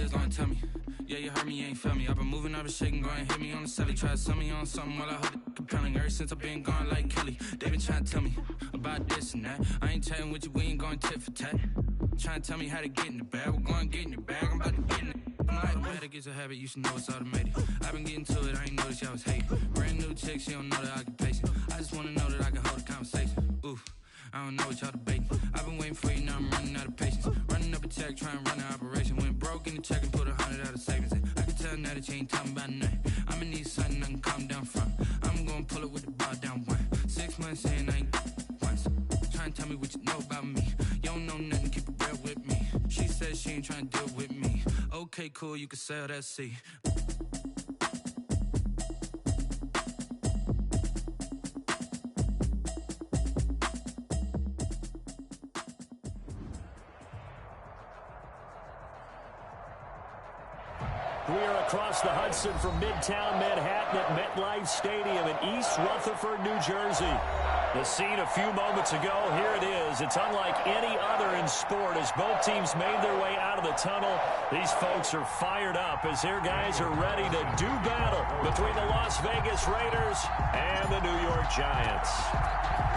haters gonna tell me. Yeah, you heard me, you ain't feel me. I've been moving out of shaking, go and hit me on the celly. Try to sell me on something while I hold it compelling. Ever since I've been gone like Kelly, they been trying to tell me about this and that. I ain't chatting with you, we ain't going tit for tat. Trying to tell me how to get in the bag. We're going to get in your bag, I'm about to get in it. I'm like, automatic is a habit, you should know it's automated. I've been getting to it, I ain't noticed y'all was hating. Brand new chick, she don't know the occupation. I just wanna know that I can hold a conversation. Ooh, I don't know what y'all debating. I've been waiting for you, now I'm running out of patience. Running up a check, trying to run an operation. Went broke in the check and put 100 out of savings in. I can tell now that you ain't talking about nothing. I'ma need something I can calm down from. I'm gonna pull it with the bar down one. 6 months in, I ain't once. Trying to tell me what you know about me. You don't know nothing, keep it real with me. She said she ain't trying to deal with me. Okay, cool, you can sell that seat. We are across the Hudson from Midtown Manhattan at MetLife Stadium in East Rutherford, New Jersey. The scene a few moments ago, here it is. It's unlike any other in sport as both teams made their way out of the tunnel. These folks are fired up as their guys are ready to do battle between the Las Vegas Raiders and the New York Giants.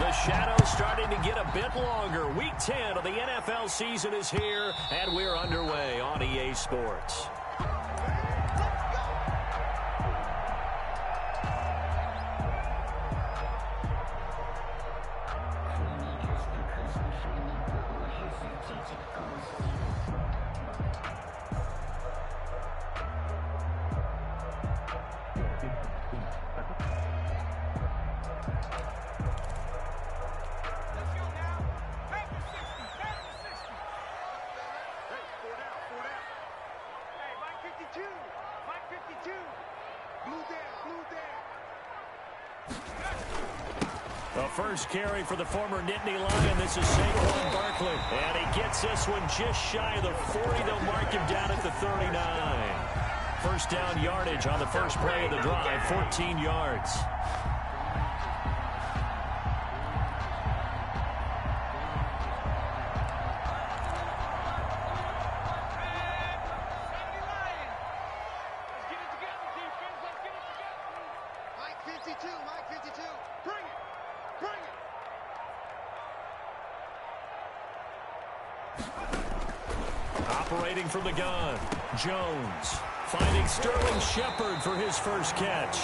The shadow's starting to get a bit longer. Week 10 of the NFL season is here, and we're underway on EA Sports. The first carry for the former Nittany Lion. This is Saquon Barkley. And he gets this one just shy of the 40. They'll mark him down at the 39. First down yardage on the first play of the drive, 14 yards. Operating from the gun, Jones finding Sterling Shepard for his first catch.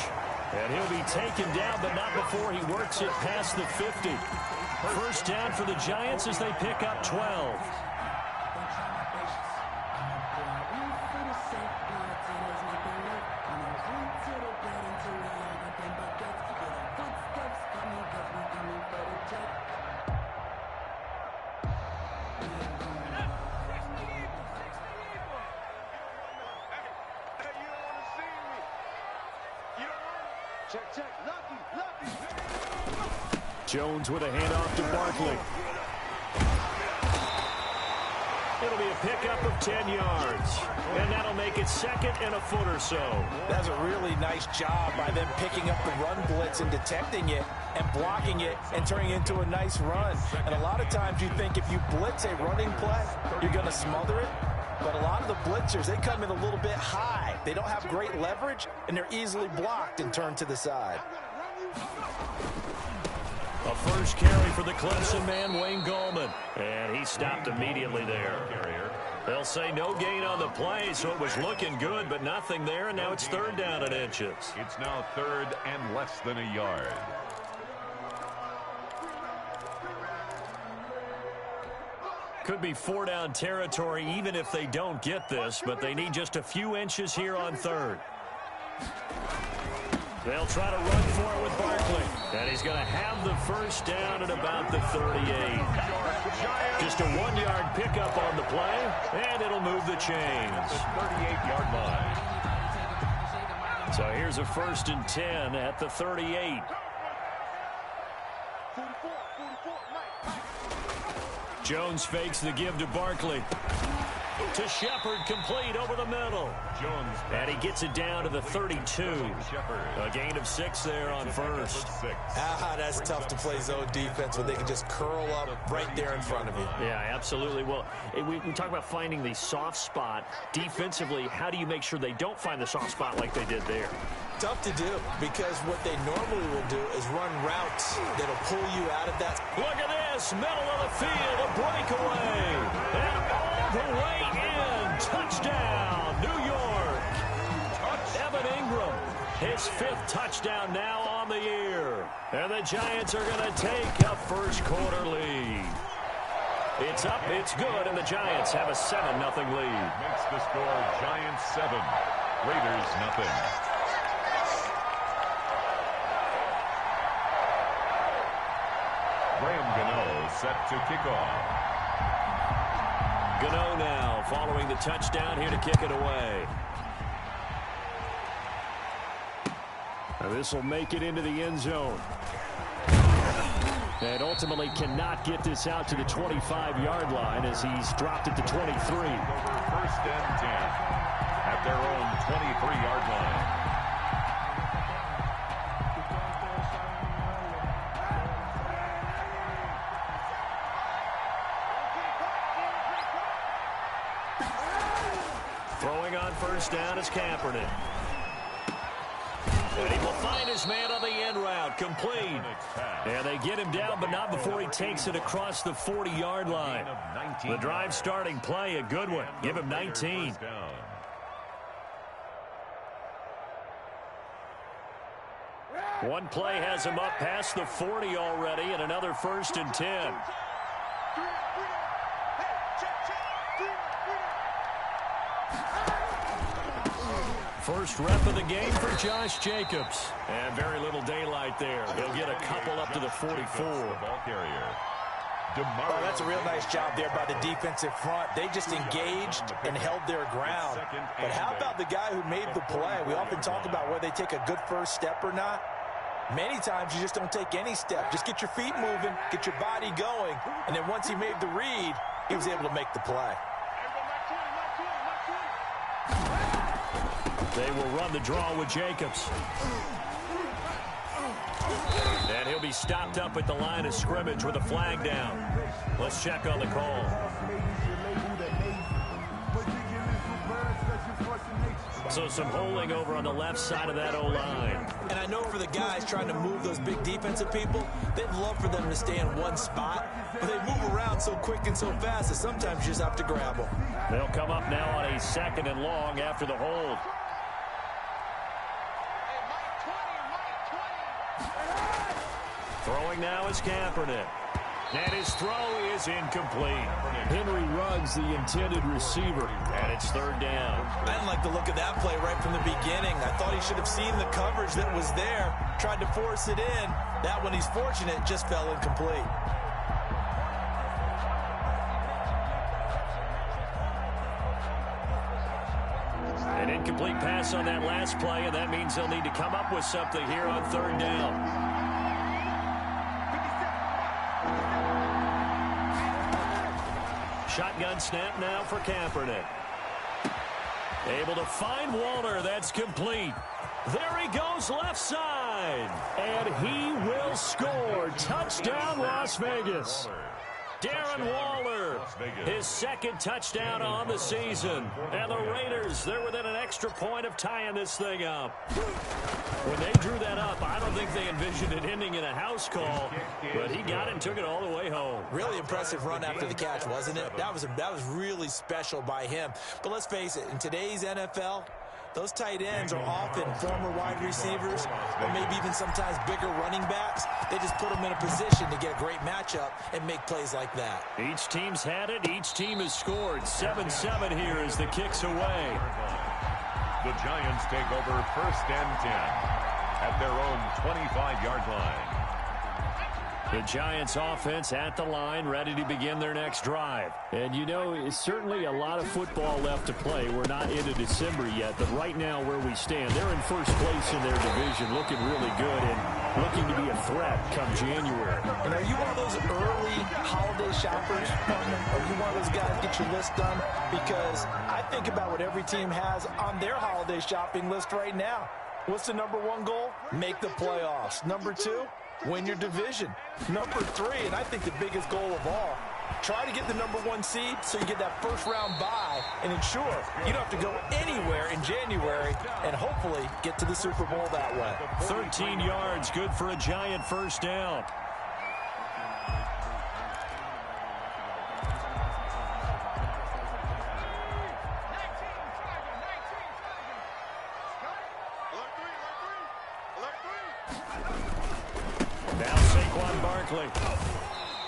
And he'll be taken down, but not before he works it past the 50. First down for the Giants as they pick up 12. Jones with a handoff to Barkley. It'll be a pickup of 10 yards. And that'll make it second and a foot or so. That's a really nice job by them picking up the run blitz and detecting it and blocking it and turning it into a nice run. And a lot of times you think if you blitz a running play, you're going to smother it. But a lot of the blitzers, they come in a little bit high. They don't have great leverage, and they're easily blocked and turned to the side. A first carry for the Clemson man, Wayne Gallman. And he stopped immediately there. They'll say no gain on the play, so it was looking good, but nothing there, and now it's third down and inches. It's now third and less than a yard. Could be four-down territory even if they don't get this, but they need just a few inches here on third. They'll try to run for it with Barkley. And he's going to have the first down at about the 38. Just a 1-yard pickup on the play, and it'll move the chains. 38-yard line. So here's a 1st and 10 at the 38. Jones fakes the give to Barkley. To Shepard, complete over the middle. And he gets it down to the 32. A gain of 6 there on first. That's tough to play zone defense when they can just curl up right there in front of you. Yeah, absolutely. Well, we talk about finding the soft spot. Defensively, how do you make sure they don't find the soft spot like they did there? Tough to do, because what they normally will do is run routes that'll pull you out of that. Look at this, middle of the field, a breakaway, and all the way in, touchdown, New York. Evan Ingram, his 5th touchdown now on the year, and the Giants are going to take a first quarter lead. It's up, it's good, and the Giants have a 7-0 lead. Makes the score Giants 7, Raiders 0. Graham Gano set to kick off. Gano now following the touchdown here to kick it away. And this will make it into the end zone. And ultimately cannot get this out to the 25-yard line as he's dropped it to 23. First and 10 at their own 23-yard line. Throwing on first down is Kaepernick. And he will find his man on the end route, complete. And they get him down, but not before he takes it across the 40-yard line. The drive starting play, a good one. Give him 19. One play has him up past the 40 already, and another 1st and 10. First rep of the game for Josh Jacobs. And very little daylight there. He'll get a couple up to the 44. Ball carrier. Oh, that's a real nice job there by the defensive front. They just engaged and held their ground. But how about the guy who made the play? We often talk about whether they take a good first step or not. Many times you just don't take any step. Just get your feet moving, get your body going, and then once he made the read, he was able to make the play. They will run the draw with Jacobs. And he'll be stopped up at the line of scrimmage with a flag down. Let's check on the call. So some holding over on the left side of that O-line. And I know for the guys trying to move those big defensive people, they'd love for them to stay in one spot. But they move around so quick and so fast that sometimes you just have to grab them. They'll come up now on a 2nd and long after the hold. Throwing now is Kaepernick. And his throw is incomplete. Henry Ruggs, the intended receiver. And it's 3rd down. I didn't like the look of that play right from the beginning. I thought he should have seen the coverage that was there, tried to force it in. That one, he's fortunate, just fell incomplete. An incomplete pass on that last play, and that means they'll need to come up with something here on 3rd down. Shotgun snap now for Kaepernick. Able to find Waller. That's complete. There he goes left side. And he will score. Touchdown, Las Vegas. Darren Waller, his 2nd touchdown on the season. And the Raiders, they're within an extra point of tying this thing up. When they drew that up, I don't think they envisioned it ending in a house call, but he got it and took it all the way home. Really impressive run after the catch, wasn't it? That was really special by him. But let's face it, in today's NFL, those tight ends are often former wide receivers or maybe even sometimes bigger running backs. They just put them in a position to get a great matchup and make plays like that. Each team's had it. Each team has scored. 7-7 here as the kick's away. The Giants take over 1st and 10 at their own 25-yard line. The Giants offense at the line, ready to begin their next drive. And you know, it's certainly a lot of football left to play. We're not into December yet, but right now where we stand, they're in first place in their division, looking really good and looking to be a threat come January. And are you one of those early holiday shoppers, partner? Are you one of those guys get your list done? Because I think about what every team has on their holiday shopping list right now. What's the number one goal? Make the playoffs. Number two, win your division. Number three, and I think the biggest goal of all, try to get the number one seed so you get that first round bye and ensure you don't have to go anywhere in January and hopefully get to the Super Bowl that way. 13 yards, good for a Giant first down.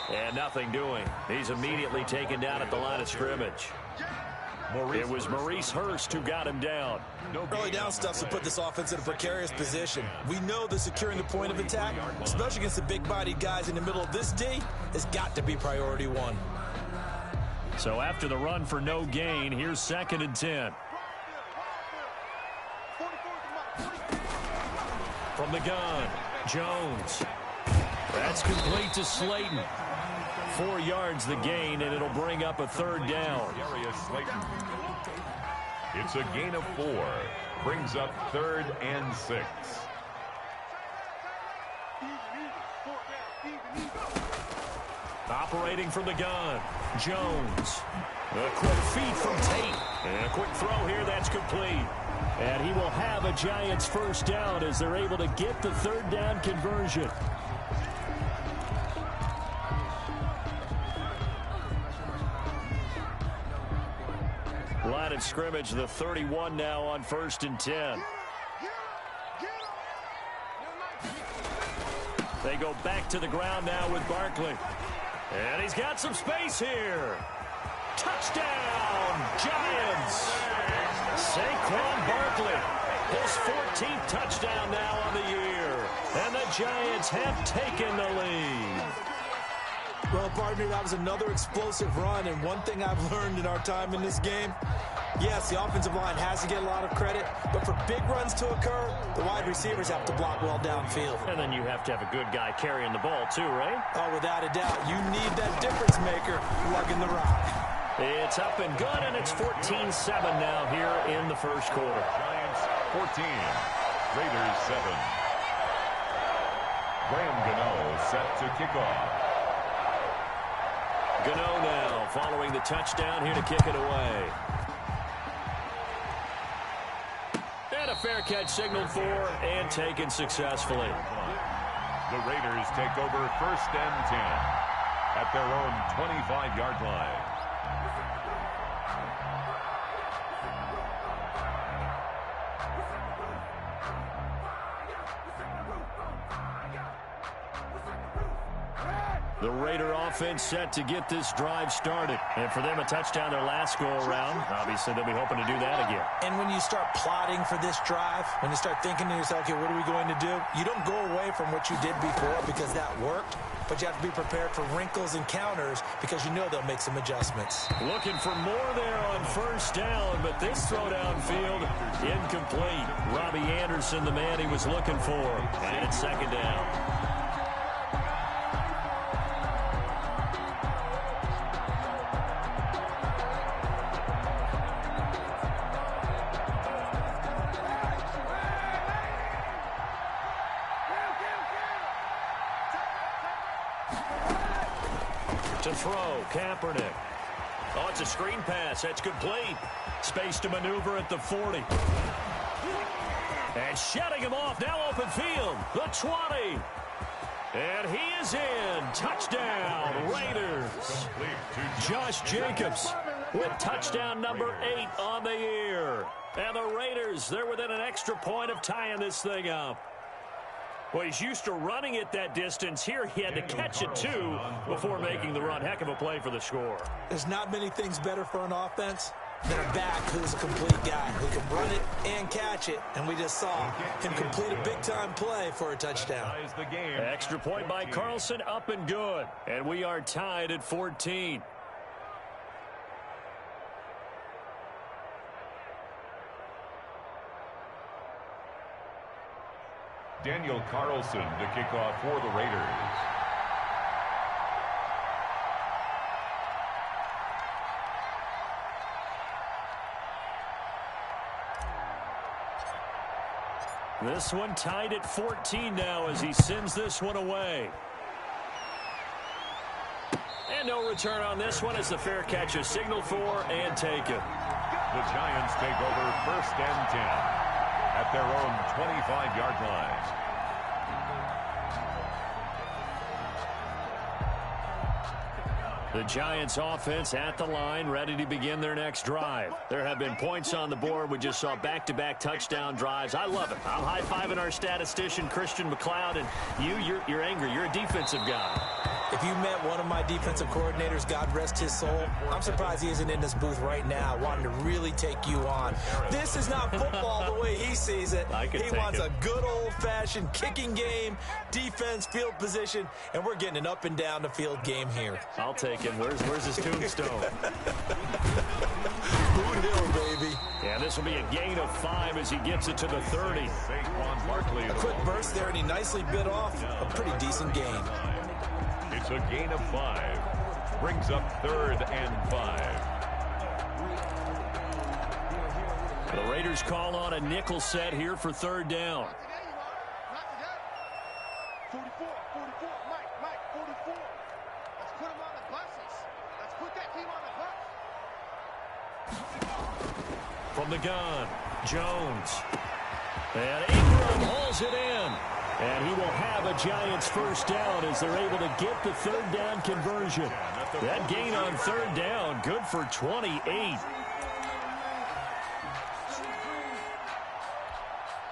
And nothing doing. He's immediately taken down at the line of scrimmage. It was Maurice Hurst who got him down. Early down stuff's to put this offense in a precarious position. We know that securing the point of attack, especially against the big-bodied guys in the middle of this D, has got to be priority one. So after the run for no gain, here's 2nd and 10. From the gun, Jones. That's complete to Slayton. 4 yards the gain, and it'll bring up a 3rd down. It's a gain of 4. Brings up 3rd and 6. Operating from the gun, Jones. A quick feed from Tate. And a quick throw here, that's complete. And he will have a Giants first down as they're able to get the 3rd down conversion. Line of scrimmage, the 31 now on 1st and 10. They go back to the ground now with Barkley. And he's got some space here. Touchdown, Giants. Saquon Barkley, his 14th touchdown now on the year. And the Giants have taken the lead. Well, partner, that was another explosive run, and one thing I've learned in our time in this game, yes, the offensive line has to get a lot of credit, but for big runs to occur, the wide receivers have to block well downfield. And then you have to have a good guy carrying the ball too, right? Oh, without a doubt. You need that difference maker lugging the rock. It's up and good, and it's 14-7 now here in the first quarter. Giants 14, Raiders 7. Graham Gano set to kick off. Gano now following the touchdown here to kick it away. And a fair catch signaled for and taken successfully. The Raiders take over 1st and 10 at their own 25-yard line. The Raider offense set to get this drive started. And for them, a touchdown their last go-around. Obviously, they'll be hoping to do that again. And when you start plotting for this drive, when you start thinking to yourself, okay, what are we going to do? You don't go away from what you did before because that worked, but you have to be prepared for wrinkles and counters because you know they'll make some adjustments. Looking for more there on 1st down, but this throw downfield, incomplete. Robbie Anderson, the man he was looking for. And it's 2nd down. To throw, Kaepernick. Oh, it's a screen pass. That's complete. Space to maneuver at the 40. And shutting him off. Now open field. The 20. And he is in. Touchdown, Raiders. Josh Jacobs with touchdown number 8 on the year. And the Raiders, they're within an extra point of tying this thing up. Well, he's used to running it that distance. Here he had to catch it, too, before making the run. Heck of a play for the score. There's not many things better for an offense than a back who's a complete guy who can run it and catch it. And we just saw him complete a big-time play for a touchdown. Extra point by Carlson, up and good. And we are tied at 14. Daniel Carlson to kick off for the Raiders. This one tied at 14 now as he sends this one away. And no return on this one as the fair catch is signaled for and taken. The Giants take over 1st and 10 at their own 25-yard line. The Giants offense at the line, ready to begin their next drive. There have been points on the board. We just saw back-to-back touchdown drives. I love it. I'm high-fiving our statistician, Christian McLeod, and you're angry. You're a defensive guy. If you met one of my defensive coordinators, God rest his soul, I'm surprised he isn't in this booth right now wanting to really take you on. This is not football the way he sees it. He wants a good old-fashioned kicking game, defense, field position, and we're getting an up and down the field game here. I'll take him. Where's his tombstone? Boot Hill, baby. Yeah, this will be a gain of 5 as he gets it to the 30. A quick burst there, and he nicely bit off a pretty decent gain. It's a gain of 5. Brings up 3rd and 5. The Raiders call on a nickel set here for 3rd down. 44, Mike, 44. Let's put him on the buses. Let's put that team on the bus. From the gun, Jones. And Ingram hauls it in. And he will have a Giants 1st down as they're able to get the 3rd down conversion. That gain on 3rd down, good for 28.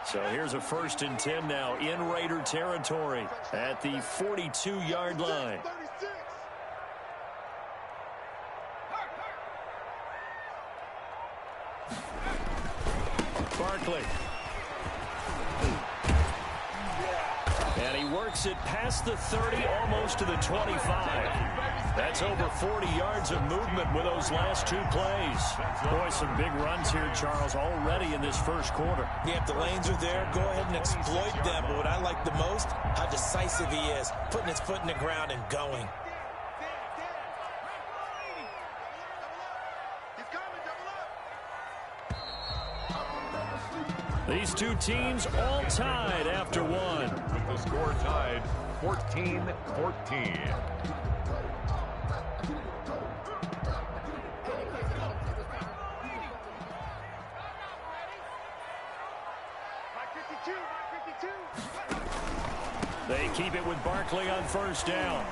So here's a 1st and 10 now in Raider territory at the 42-yard line. Barkley. And he works it past the 30, almost to the 25. That's over 40 yards of movement with those last 2 plays. Boy, some big runs here, Charles, already in this 1st quarter. Yeah, if the lanes are there, go ahead and exploit them. But what I like the most, how decisive he is, putting his foot in the ground and going. These two teams all tied after 1. With the score tied 14-14. They keep it with Barkley on 1st down.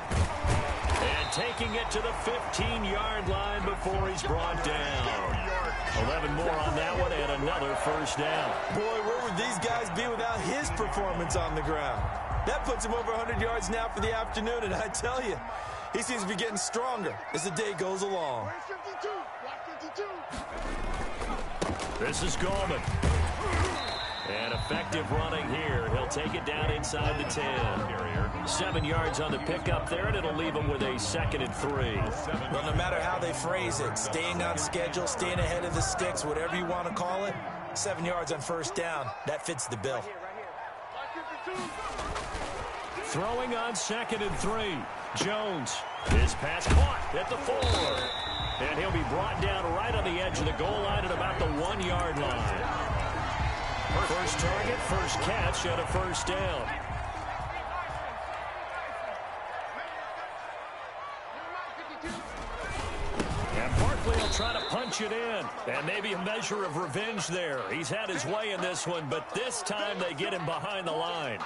And taking it to the 15-yard line before he's brought down. 11 more on that one and another 1st down. Boy, where would these guys be without his performance on the ground? That puts him over 100 yards now for the afternoon, and I tell you, he seems to be getting stronger as the day goes along. This is Gallman. And effective running here. He'll take it down inside the 10. 7 yards on the pickup there, and it'll leave him with a 2nd and 3. Well, no matter how they phrase it, staying on schedule, staying ahead of the sticks, whatever you want to call it, 7 yards on 1st down, that fits the bill. Throwing on 2nd and 3. Jones. His pass caught at the 4. And he'll be brought down right on the edge of the goal line at about the 1-yard line. First target, 1st catch, and a 1st down. And Barkley will try to punch it in. And maybe a measure of revenge there. He's had his way in this one, but this time they get him behind the line.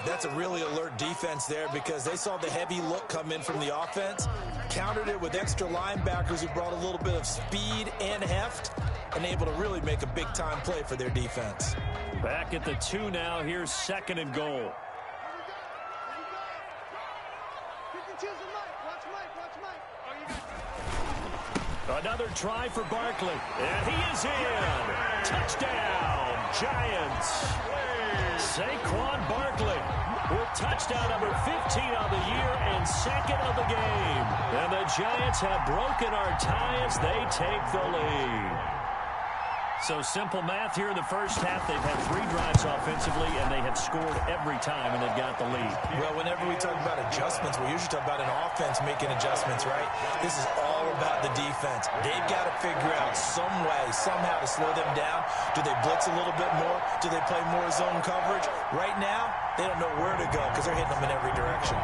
That's a really alert defense there because they saw the heavy look come in from the offense, countered it with extra linebackers who brought a little bit of speed and heft, and able to really make a big-time play for their defense. Back at the 2 now. Here's 2nd and goal. Another try for Barkley. And he is in. Touchdown, Giants. Saquon Barkley with touchdown number 15 of the year and second of the game. And the Giants have broken our tie as they take the lead. So simple math here in the first half. They've had 3 drives offensively, and they have scored every time, and they've got the lead. Well, whenever we talk about adjustments, we usually talk about an offense making adjustments, right? This is all about the defense. They've got to figure out some way, somehow to slow them down. Do they blitz a little bit more? Do they play more zone coverage? Right now, they don't know where to go because they're hitting them in every direction.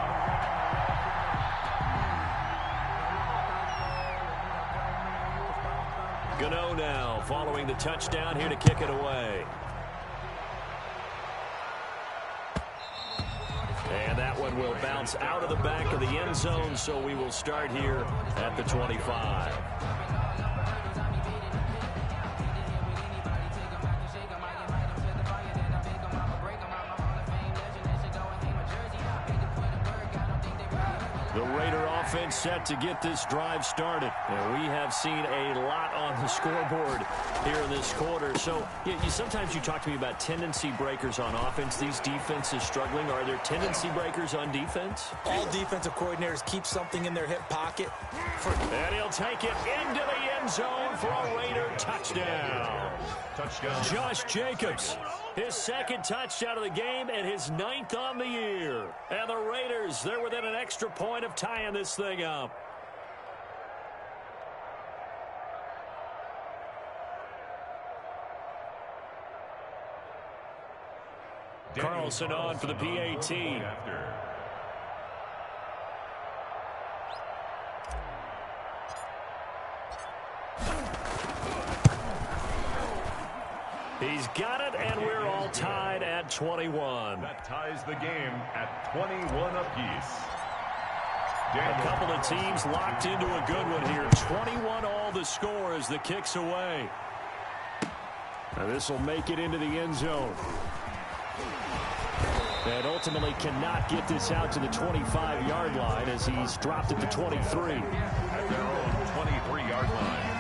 Gano now following the touchdown here to kick it away. And that one will bounce out of the back of the end zone, so we will start here at the 25. The Raider offense set to get this drive started. And we have seen a lot on the scoreboard here in this quarter. So sometimes you talk to me about tendency breakers on offense. These defenses struggling. Are there tendency breakers on defense? All defensive coordinators keep something in their hip pocket. And he'll take it into the end zone for a Raider touchdown. Josh Jacobs, his second touchdown of the game and his 9th on the year. And the Raiders, they're within an extra point of tying this thing up. Carlson on for the PAT. He's got it, and we're all tied at 21. That ties the game at 21 apiece. A couple of teams locked into a good one here. 21 all the score as the kick's away. Now this will make it into the end zone. And ultimately cannot get this out to the 25-yard line as he's dropped at the 23. At their own 23-yard line.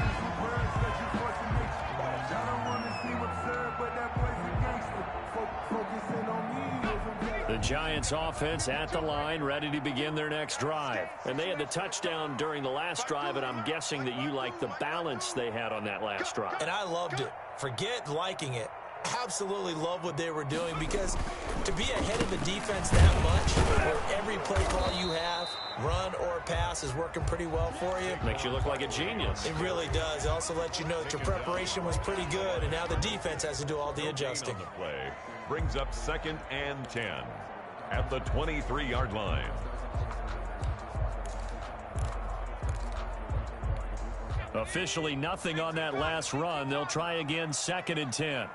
The Giants offense at the line, ready to begin their next drive. And they had the touchdown during the last drive, and I'm guessing that you like the balance they had on that last drive. And I loved it. Forget liking it. Absolutely love what they were doing, because to be ahead of the defense that much, where every play call you have, run or pass, is working pretty well for you. Makes you look like a genius. It really does. It also lets you know that your preparation was pretty good, and now the defense has to do all the adjusting. The play brings up 2nd and 10 at the 23-yard line. Officially nothing on that last run. They'll try again, 2nd and 10.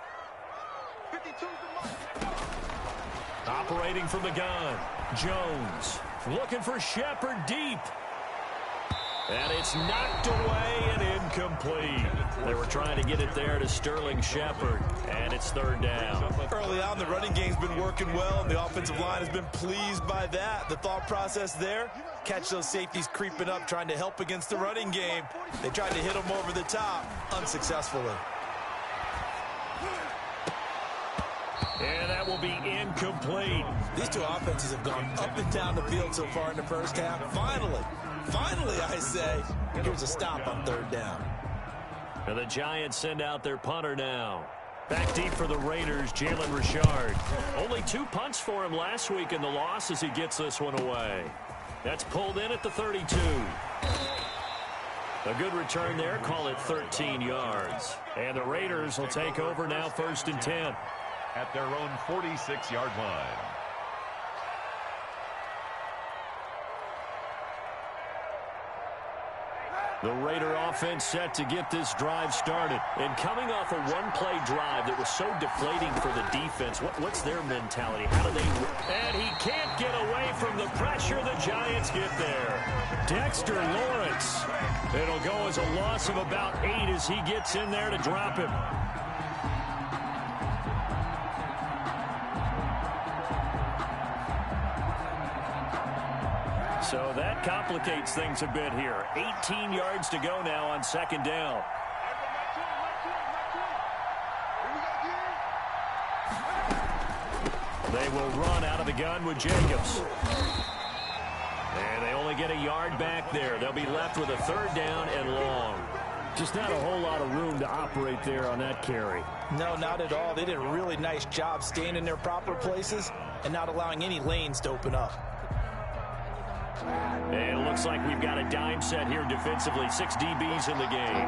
Operating from the gun, Jones looking for Shepard deep. And it's knocked away and incomplete. They were trying to get it there to Sterling Shepard, and it's 3rd down. Early on, the running game's been working well, and the offensive line has been pleased by that. The thought process there, catch those safeties creeping up, trying to help against the running game. They tried to hit them over the top, unsuccessfully. And that will be incomplete. These two offenses have gone up and down the field so far in the first half. Finally, I say, here's a stop on 3rd down. And the Giants send out their punter now. Back deep for the Raiders, Jalen Richard. Only 2 punts for him last week in the loss as he gets this one away. That's pulled in at the 32. A good return there, call it 13 yards. And the Raiders will take over now, 1st and 10. At their own 46-yard line. The Raider offense set to get this drive started. And coming off a one-play drive that was so deflating for the defense, what's their mentality? How do they... And he can't get away from the pressure. The Giants get there. Dexter Lawrence. It'll go as a loss of about 8 as he gets in there to drop him. So that complicates things a bit here. 18 yards to go now on second down. They will run out of the gun with Jacobs. And they only get a yard back there. They'll be left with a third down and long. Just not a whole lot of room to operate there on that carry. No, not at all. They did a really nice job staying in their proper places and not allowing any lanes to open up. And it looks like we've got a dime set here defensively. 6 DBs in the game.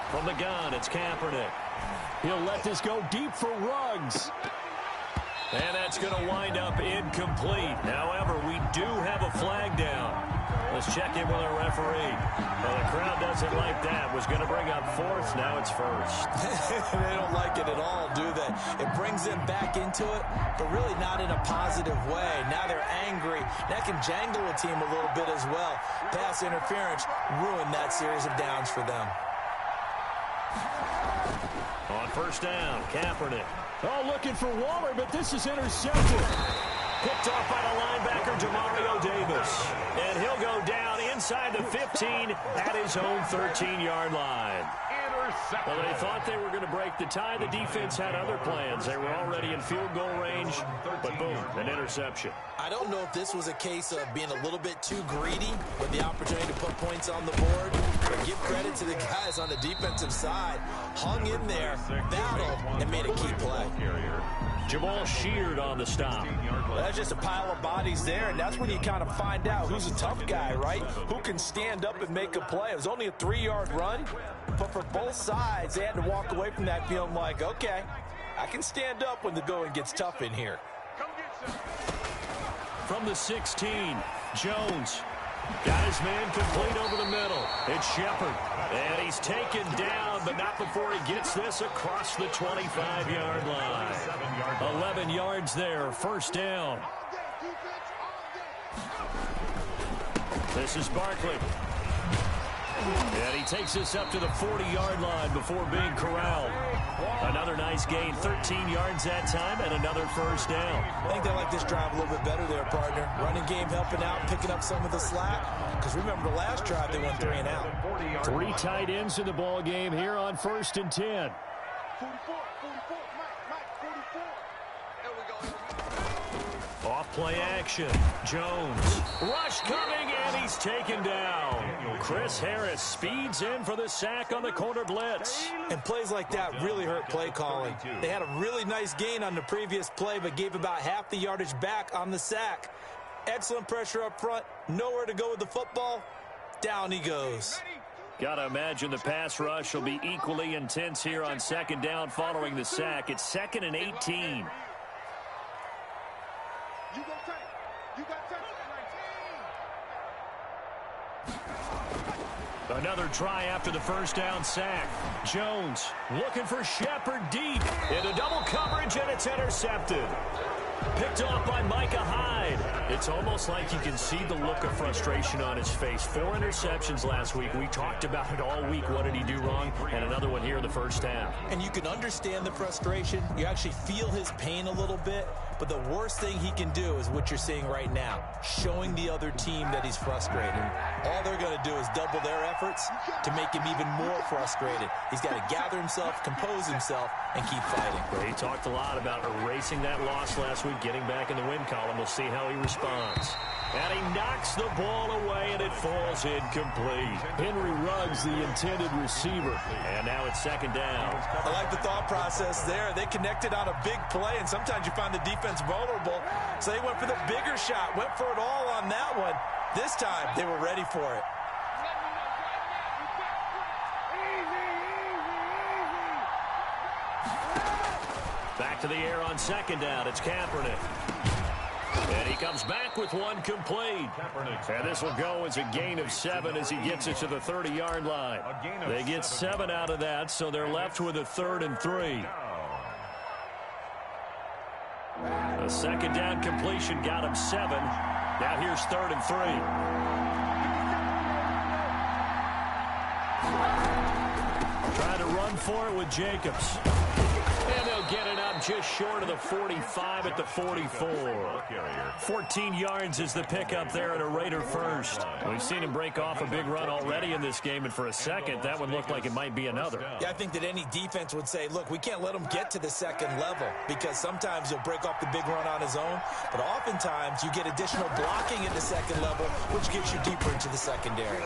From the gun, it's Kaepernick. He'll let this go deep for Ruggs. And that's going to wind up incomplete. However, we do have a flag down. Let's check in with our referee. Well, the crowd doesn't like that. Was going to bring up fourth. Now it's first. They don't like it at all, do they? It brings them back into it, but really not in a positive way. Now they're angry. That can jangle a team a little bit as well. Pass interference ruined that series of downs for them. On first down, Kaepernick. Oh, looking for Waller, but this is intercepted. Picked off by the linebacker, Demario Davis. And he'll go down inside the 15 at his own 13-yard line. Well, they thought they were going to break the tie. The defense had other plans. They were already in field goal range, but boom, an interception. I don't know if this was a case of being a little bit too greedy with the opportunity to put points on the board, but give credit to the guys on the defensive side. Hung in there, battled, and made a key play. Jamal Sheard on the stop. Well, that's just a pile of bodies there, and that's when you kind of find out who's a tough guy, right? Who can stand up and make a play. It was only a 3-yard run, but for both sides, they had to walk away from that feeling like, okay, I can stand up when the going gets tough in here. From the 16, Jones. Got his man complete over the middle. It's Shepard. And he's taken down, but not before he gets this across the 25-yard line. 11 yards there, first down. This is Barkley. And he takes this up to the 40-yard line before being corralled. Another nice gain, 13 yards that time, and another first down. I think they like this drive a little bit better there, partner. Running game helping out, picking up some of the slack. Because remember the last drive, they went 3 and out. 3 tight ends in the ball game here on 1st and 10. 44, Mike, 44. There we go. Off play action. Jones. Rush coming, and he's taken down. Chris Harris speeds in for the sack on the corner blitz. And plays like that really hurt play calling. They had a really nice gain on the previous play, but gave about half the yardage back on the sack. Excellent pressure up front. Nowhere to go with the football. Down he goes. Gotta imagine the pass rush will be equally intense here on second down following the sack. It's 2nd and 18. You go take. You got touch. Another try after the first down sack. Jones looking for Shepard deep into double coverage, and it's intercepted. Picked off by Micah Hyde. It's almost like you can see the look of frustration on his face. 4 interceptions last week. We talked about it all week. What did he do wrong? And another one here in the first half. And you can understand the frustration. You actually feel his pain a little bit. But the worst thing he can do is what you're seeing right now, showing the other team that he's frustrated. All they're going to do is double their efforts to make him even more frustrated. He's got to gather himself, compose himself, and keep fighting. He talked a lot about erasing that loss last week, getting back in the win column. We'll see how he responds. And he knocks the ball away, and it falls incomplete. Henry Ruggs, the intended receiver. And now it's second down. I like the thought process there. They connected on a big play, and sometimes you find the defense vulnerable. So they went for the bigger shot, went for it all on that one. This time, they were ready for it. Back to the air on second down. It's Kaepernick. And he comes back with one complete. And this will go as a gain of 7 as he gets it to the 30-yard line. They get 7 out of that, so they're left with a 3rd and 3. A second down completion got him 7. Now here's 3rd and 3. Trying to run run for it with Jacobs. And they'll get it up just short of the 45 at the 44. 14 yards is the pickup there at a Raider first. We've seen him break off a big run already in this game, and for a second, that would look like it might be another. Yeah, I think that any defense would say, look, we can't let him get to the second level, because sometimes he'll break off the big run on his own, but oftentimes you get additional blocking at the second level, which gets you deeper into the secondary.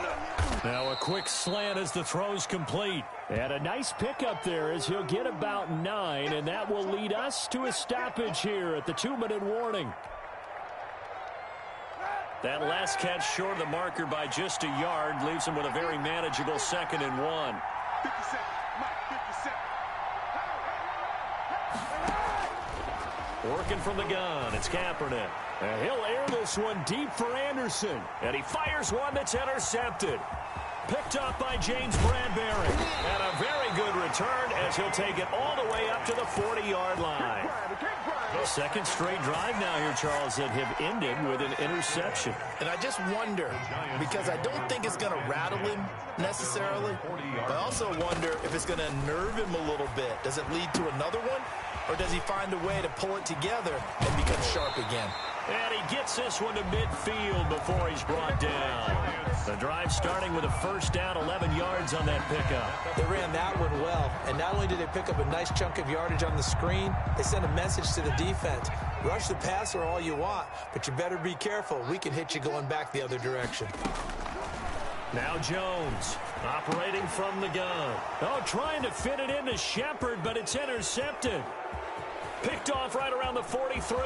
Now a quick slant as the throw's complete. And a nice pickup there as he'll get about 9, and that will lead us to a stoppage here at the 2-minute warning. That last catch short of the marker by just a yard leaves him with a very manageable 2nd and 1. 57, Mike, 57. Working from the gun, it's Kaepernick. And he'll air this one deep for Anderson. And he fires one that's intercepted. Picked up by James Bradbury. And a very good return as he'll take it all the way up to the 40-yard line. Second straight drive now here, Charles, that have ended with an interception. And I just wonder, because I don't think it's going to rattle him necessarily, but I also wonder if it's going to nerve him a little bit. Does it lead to another one, or does he find a way to pull it together and become sharp again? And he gets this one to midfield before he's brought down. The drive starting with a first down, 11 yards on that pickup. They ran that one well, and not only did they pick up a nice chunk of yardage on the screen, they sent a message to the defense. Rush the passer all you want, but you better be careful. We can hit you going back the other direction. Now Jones operating from the gun. Oh, trying to fit it into Shepard, but it's intercepted. Picked off right around the 43.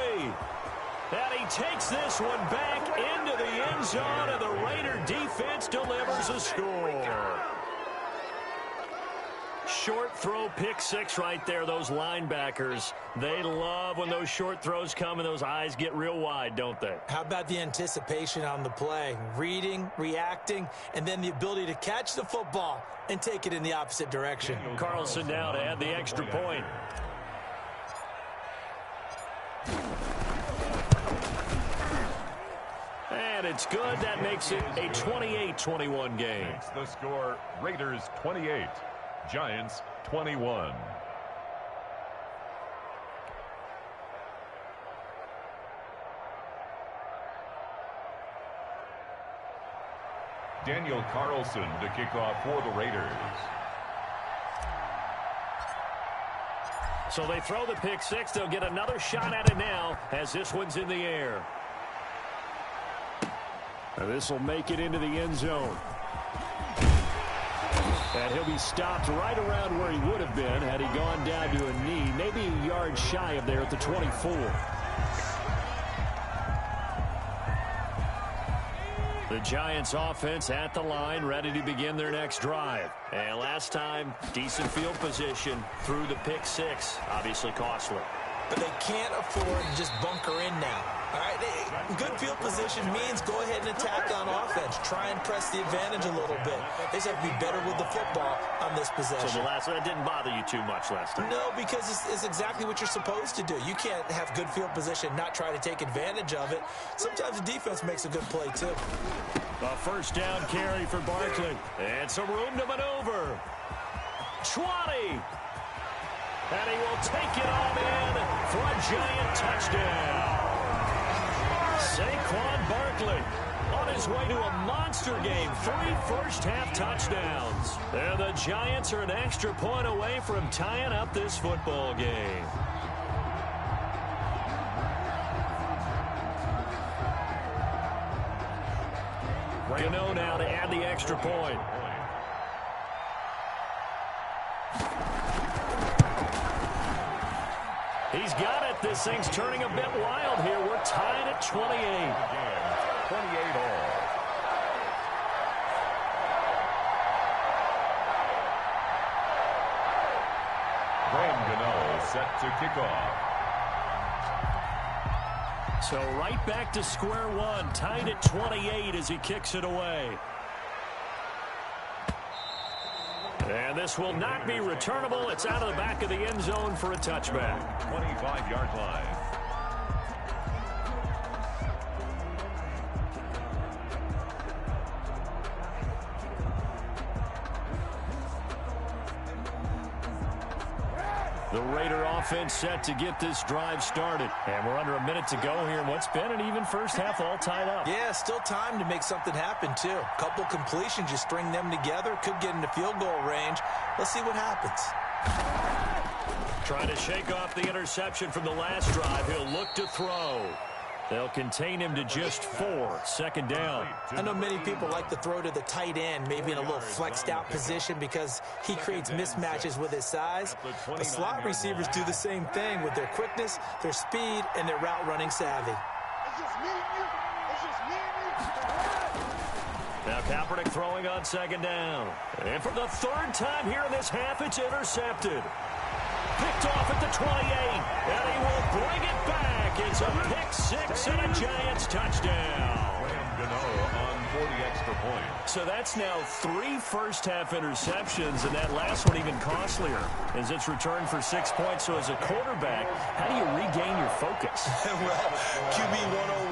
And he takes this one back into the end zone, and the Raider defense delivers a score. Short throw, pick six right there. Those linebackers, they love when those short throws come and those eyes get real wide, don't they? How about the anticipation on the play? Reading, reacting, and then the ability to catch the football and take it in the opposite direction. Carlson now to add the extra point. And it's good. That makes it a 28-21 game. The score, Raiders 28, Giants 21. Daniel Carlson to kick off for the Raiders. So they throw the pick six. They'll get another shot at it now as this one's in the air. This will make it into the end zone. And he'll be stopped right around where he would have been had he gone down to a knee, maybe a yard shy of there at the 24. The Giants offense at the line, ready to begin their next drive. And last time, decent field position through the pick six, obviously costly. But they can't afford to just bunker in now. All right, good field position means go ahead and attack on offense. Try and press the advantage a little bit. They just have to be better with the football on this possession. So the last one didn't bother you too much last time? No, because it's exactly what you're supposed to do. You can't have good field position, not try to take advantage of it. Sometimes the defense makes a good play, too. A first down carry for Barkley. And some room to maneuver. 20. And he will take it on in for a Giant touchdown. Saquon Barkley on his way to a monster game. 3 first-half touchdowns. And the Giants are an extra point away from tying up this football game. Gano now to add the extra point. He's got it. This thing's turning a bit wild here. We're tied at 28. 28 all. Brian Gano set to kick off. So right back to square one, tied at 28 as he kicks it away. And this will not be returnable. It's out of the back of the end zone for a touchback. 25-yard line. The Raider offense set to get this drive started. And we're under a minute to go here in what's been an even first half, all tied up. Yeah, still time to make something happen, too. Couple completions, you string them together, could get into field goal range. Let's see what happens. Trying to shake off the interception from the last drive. He'll look to throw. They'll contain him to just 4. Second down. I know many people like to throw to the tight end, maybe in a little flexed out position because he creates mismatches with his size. But slot receivers do the same thing with their quickness, their speed, and their route running savvy. It's just me and you. It's just me and you. Now Kaepernick throwing on second down. And for the third time here in this half, it's intercepted. Picked off at the 28, and he will bring it back. It's a pick six and a Giants touchdown. On 40 extra points. So that's now 3 first-half interceptions, and that last one even costlier as it's returned for 6 points. So as a quarterback, how do you regain your focus? Well, QB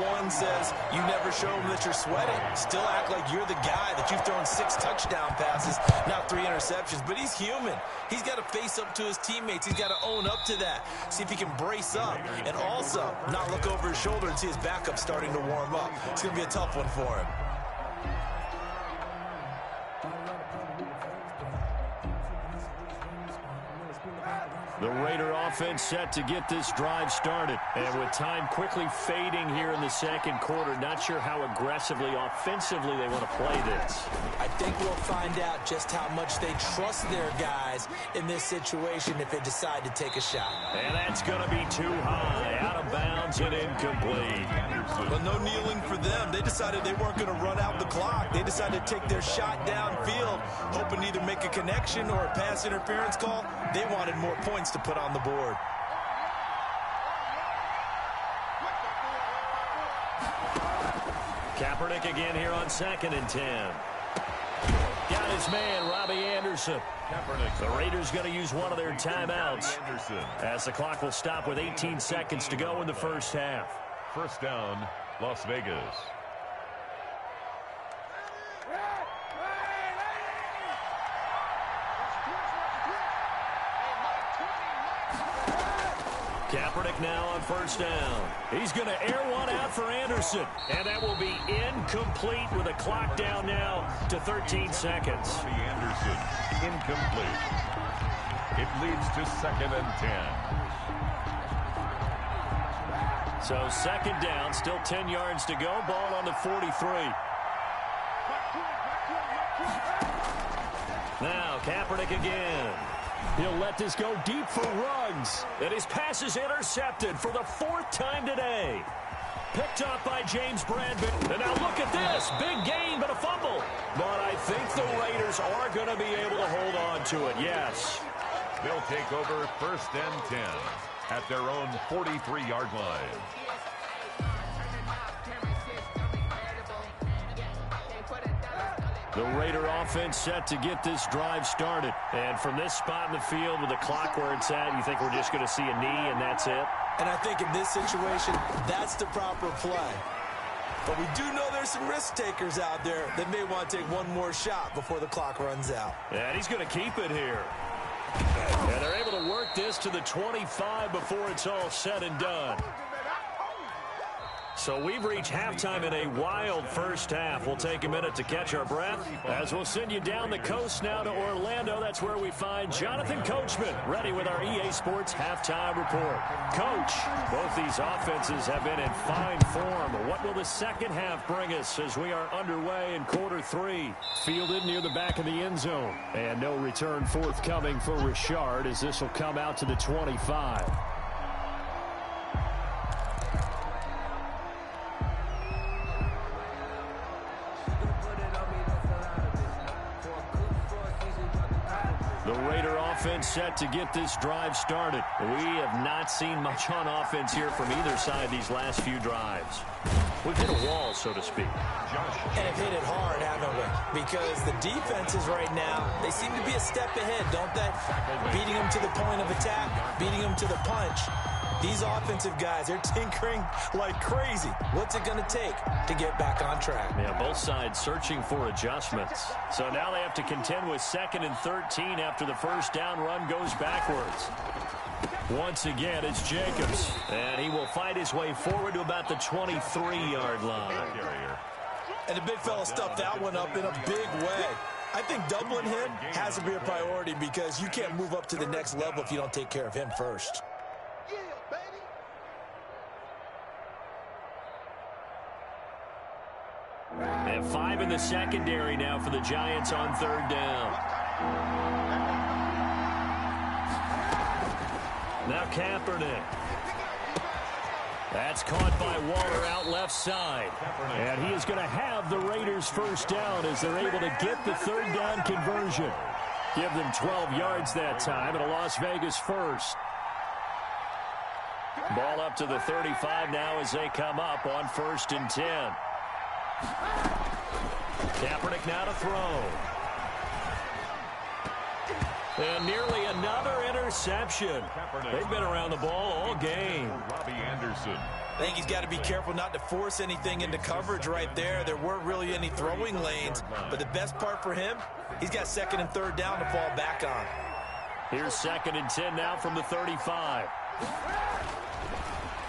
101 says you never show them that you're sweating. Still act like you're the guy that you've thrown 6 touchdown passes, not 3 interceptions. But he's human. He's got to face up to his teammates. He's got to own up to that. See if he can brace up and also not look over his shoulder and see his backup starting to warm up. It's going to be a tough one for him. The Raider offense set to get this drive started. And with time quickly fading here in the second quarter, not sure how aggressively, offensively they want to play this. I think we'll find out just how much they trust their guys in this situation if they decide to take a shot. And that's going to be too high, out of bounds and incomplete. Well, no kneeling for them. They decided they weren't going to run out the clock. They decided to take their shot downfield, hoping to either make a connection or a pass interference call. They wanted more points to put on the board. Kaepernick again here on 2nd and 10. Got his man, Robbie Anderson. The Raiders going to use one of their timeouts as the clock will stop with 18 seconds to go in the first half. First down, Las Vegas. Kaepernick now on first down. He's going to air one out for Anderson. And that will be incomplete with a clock down now to 13 seconds. Anderson, incomplete. It leads to 2nd and 10. So second down, still 10 yards to go. Ball on the 43. Now Kaepernick again. He'll let this go deep for Ruggs. And his pass is intercepted for the 4th time today. Picked off by James Bradbury. And now look at this. Big gain, but a fumble. But I think the Raiders are going to be able to hold on to it, yes. They'll take over 1st and 10 at their own 43-yard line. The Raider offense set to get this drive started. And from this spot in the field with the clock where it's at, you think we're just going to see a knee and that's it? And I think in this situation, that's the proper play. But we do know there's some risk takers out there that may want to take one more shot before the clock runs out. And he's going to keep it here. And they're able to work this to the 25 before it's all said and done. So we've reached halftime in a wild first half. We'll take a minute to catch our breath as we'll send you down the coast now to Orlando. That's where we find Jonathan Coachman ready with our EA Sports halftime report. Coach, both these offenses have been in fine form. What will the second half bring us as we are underway in quarter 3? Fielded near the back of the end zone. And no return forthcoming for Richard as this will come out to the 25. The Raider offense set to get this drive started. We have not seen much on offense here from either side these last few drives. We've hit a wall, so to speak. And have hit it hard, haven't we? Because the defenses right now, they seem to be a step ahead, don't they? Beating them to the point of attack, beating them to the punch. These offensive guys, they're tinkering like crazy. What's it going to take to get back on track? Yeah, both sides searching for adjustments. So now they have to contend with 2nd and 13 after the first down run goes backwards. Once again, it's Jacobs. And he will fight his way forward to about the 23-yard line. And the big fella stuffed that one up in a big way. I think doubling him has to be a priority because you can't move up to the next level if you don't take care of him first. Yeah, baby. And 5 in the secondary now for the Giants on 3rd down. Now Kaepernick. That's caught by Waller out left side. And he is going to have the Raiders first down as they're able to get the 3rd down conversion. Give them 12 yards that time and a Las Vegas first. Ball up to the 35 now as they come up on 1st and 10. Kaepernick now to throw. And nearly another interception. They've been around the ball all game. Robbie Anderson. I think he's got to be careful not to force anything into coverage right there. There weren't really any throwing lanes. But the best part for him, he's got 2nd and 3rd down to fall back on. Here's 2nd and 10 now from the 35.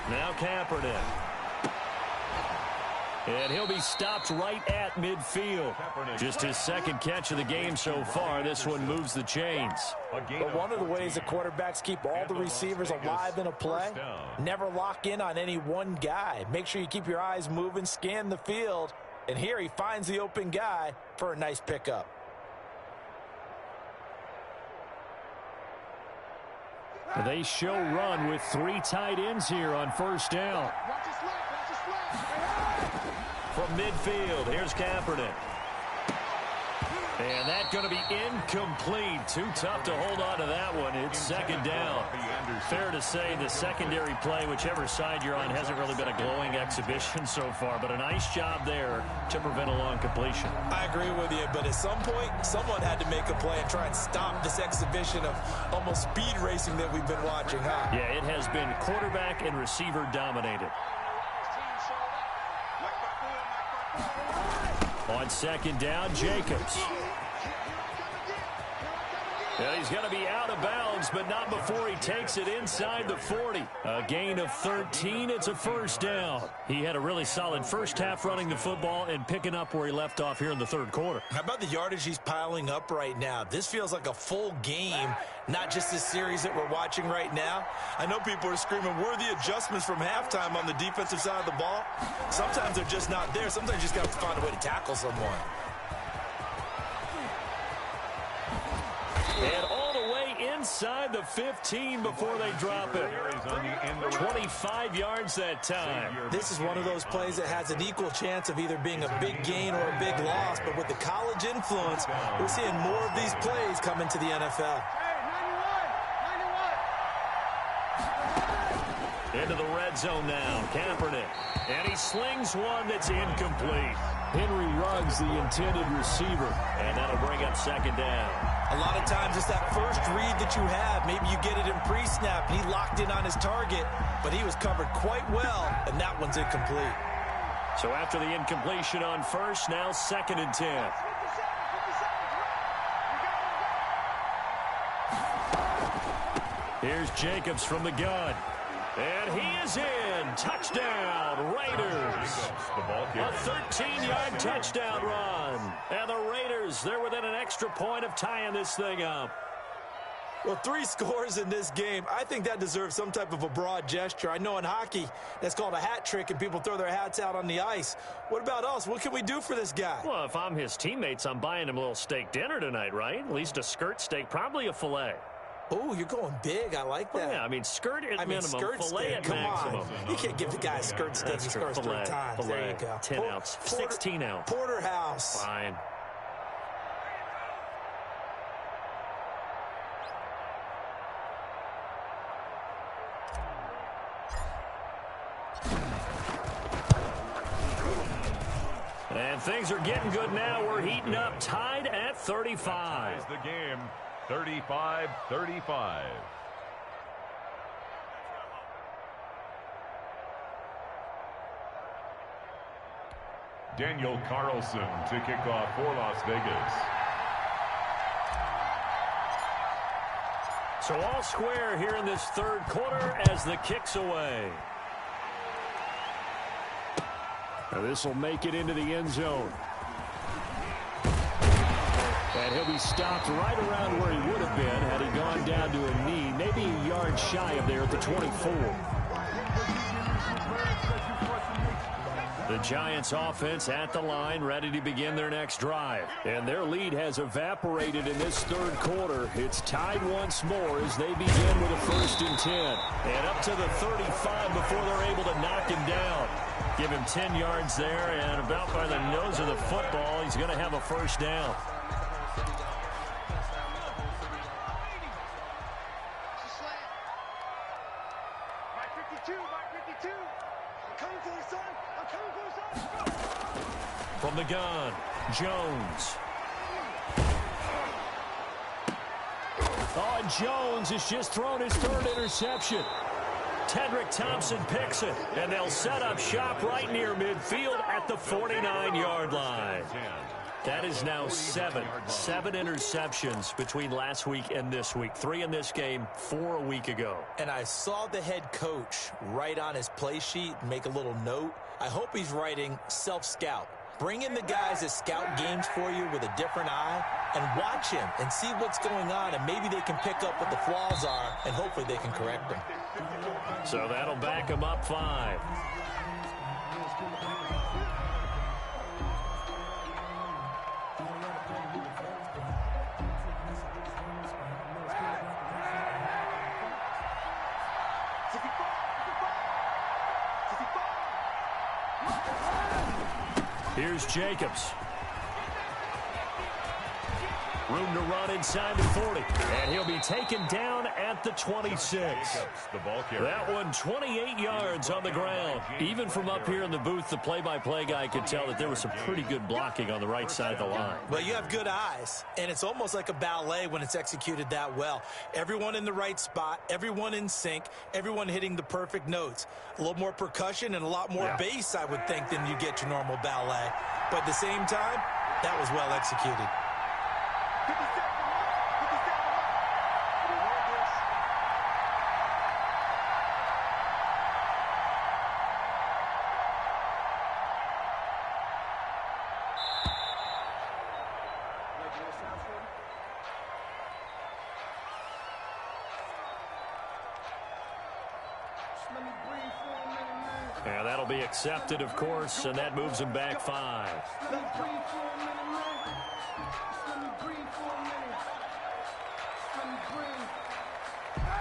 Now Kaepernick. And he'll be stopped right at midfield. Just his 2nd catch of the game so far. This one moves the chains. But one of the ways the quarterbacks keep all the receivers alive in a play, never lock in on any one guy. Make sure you keep your eyes moving, scan the field. And here he finds the open guy for a nice pickup. They show run with 3 tight ends here on 1st down. Watch his left, watch his left. From midfield, here's Kaepernick. And that's going to be incomplete. Too tough to hold on to that one. It's 2nd down. Fair to say the secondary play, whichever side you're on, hasn't really been a glowing exhibition so far, but a nice job there to prevent a long completion. I agree with you, but at some point, someone had to make a play and try and stop this exhibition of almost speed racing that we've been watching, huh? Yeah, it has been quarterback and receiver dominated. On 2nd down, Jacobs. Well, he's going to be out of bounds, but not before he takes it inside the 40. A gain of 13. It's a 1st down. He had a really solid first half running the football and picking up where he left off here in the 3rd quarter. How about the yardage he's piling up right now? This feels like a full game, not just this series that we're watching right now. I know people are screaming, where are the adjustments from halftime on the defensive side of the ball? Sometimes they're just not there. Sometimes you just got to find a way to tackle someone. And all the way inside the 15 before they drop it. 25 yards that time. This is one of those plays that has an equal chance of either being a big gain or a big loss. But with the college influence, we're seeing more of these plays come into the NFL. Into the red zone now, Kaepernick. And he slings one that's incomplete. Henry Ruggs, the intended receiver. And that'll bring up 2nd down. A lot of times it's that first read that you have. Maybe you get it in pre-snap, and he locked in on his target, but he was covered quite well, and that one's incomplete. So after the incompletion on 1st, now 2nd and 10. Here's Jacobs from the gun. And he is in. Touchdown, Raiders. A 13-yard touchdown run. And the Raiders, they're within an extra point of tying this thing up. Well, 3 scores in this game. I think that deserves some type of a broad gesture. I know in hockey, that's called a hat trick, and people throw their hats out on the ice. What about us? What can we do for this guy? Well, if I'm his teammates, I'm buying him a little steak dinner tonight, right? At least a skirt steak, probably a filet. Oh, you're going big. I like that. Well, yeah, I mean, skirt at minimum, skirt filet steak. at Come maximum. On. You can't give the guy a skirt steak. He scores 3 times. Filet, There you go. 10 ounce, 16 ounce. Porterhouse. Fine. And things are getting good now. We're heating up, tied at 35. Ties the game, 35-35. Daniel Carlson to kick off for Las Vegas. So all square here in this third quarter as the kick's away. Now this will make it into the end zone. And he'll be stopped right around where he would have been had he gone down to a knee, maybe a yard shy of there at the 24. The Giants offense at the line, ready to begin their next drive. And their lead has evaporated in this third quarter. It's tied once more as they begin with a 1st and 10. And up to the 35 before they're able to knock him down. Give him 10 yards there, and about by the nose of the football, he's going to have a 1st down. From the gun, Jones. Oh, and Jones has just thrown his 3rd interception. Tedrick Thompson picks it, and they'll set up shop right near midfield at the 49-yard line. That is now 7 interceptions between last week and this week. 3 in this game, 4 a week ago. And I saw the head coach write on his play sheet, make a little note. I hope he's writing self-scout. Bring in the guys that scout games for you with a different eye and watch him and see what's going on, and maybe they can pick up what the flaws are, and hopefully they can correct them. So that'll back him up 5. Here's Jacobs. Room to run inside the 40. And he'll be taken down at the 26. That one 28 yards on the ground. Even from up here in the booth, the play-by-play guy could tell that there was some pretty good blocking on the right side of the line. Well, you have good eyes, and it's almost like a ballet when it's executed that well. Everyone in the right spot, everyone in sync, everyone hitting the perfect notes. A little more percussion and a lot more bass, I would think, than you get your normal ballet. But at the same time, that was well executed. And that'll be accepted, of course, and that moves him back 5.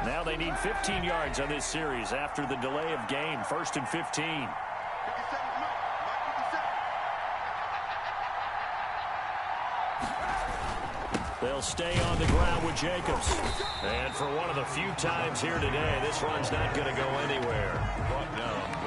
Now they need 15 yards on this series after the delay of game. 1st and 15. They'll stay on the ground with Jacobs. And for one of the few times here today, this run's not going to go anywhere.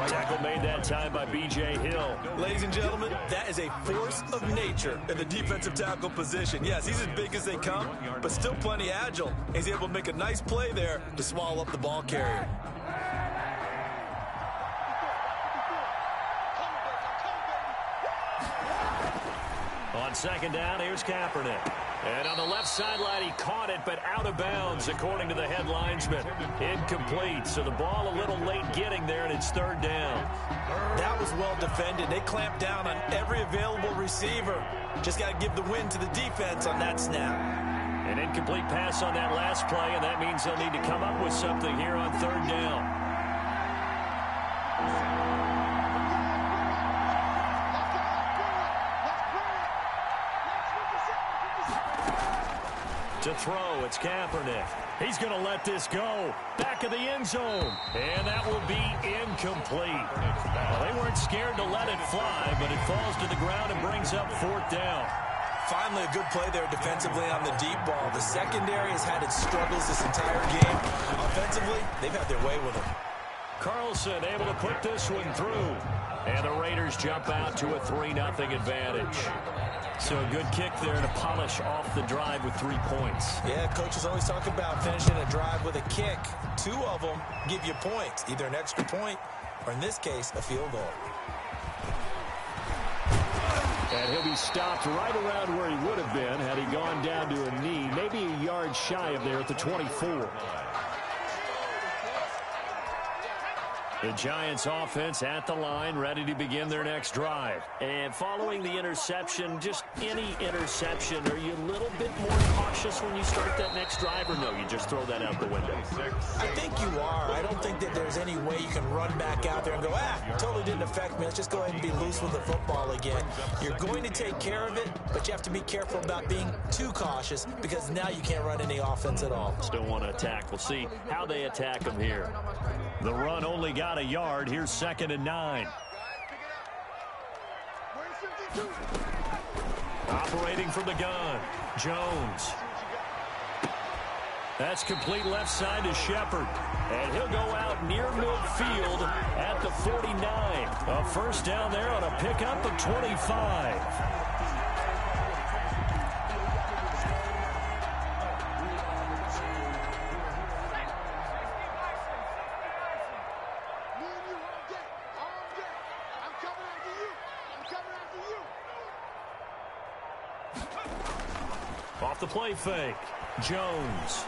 Tackle made that time by B.J. Hill. Ladies and gentlemen, that is a force of nature in the defensive tackle position. Yes, he's as big as they come, but still plenty agile. He's able to make a nice play there to swallow up the ball carrier. On 2nd down, here's Kaepernick. And on the left sideline, he caught it, but out of bounds, according to the head linesman. Incomplete, so the ball a little late getting there, and it's 3rd down. That was well defended. They clamped down on every available receiver. Just got to give the win to the defense on that snap. An incomplete pass on that last play, and that means they'll need to come up with something here on 3rd down. To throw, it's Kaepernick. He's going to let this go. Back of the end zone. And that will be incomplete. Well, they weren't scared to let it fly, but it falls to the ground and brings up 4th down. Finally, a good play there defensively on the deep ball. The secondary has had its struggles this entire game. Offensively, they've had their way with them. Carlson able to put this one through. And the Raiders jump out to a 3-0 advantage. So a good kick there to polish off the drive with 3 points. Yeah, coaches always talk about finishing a drive with a kick. 2 of them give you points, either an extra point or, in this case, a field goal. And he'll be stopped right around where he would have been had he gone down to a knee, maybe a yard shy of there at the 24. The Giants offense at the line, ready to begin their next drive. And following the interception, just any interception, are you a little bit more cautious when you start that next drive, or no, you just throw that out the window? I think you are. I don't think that there's any way you can run back out there and go, totally didn't affect me. Let's just go ahead and be loose with the football again. You're going to take care of it, but you have to be careful about being too cautious because now you can't run any offense at all. Still want to attack. We'll see how they attack them here. The run only got a yard. Here's 2nd and 9. Operating from the gun, Jones. That's complete left side to Shepard. And he'll go out near midfield at the 49. A first down there on a pickup of 25. Off the play fake, Jones.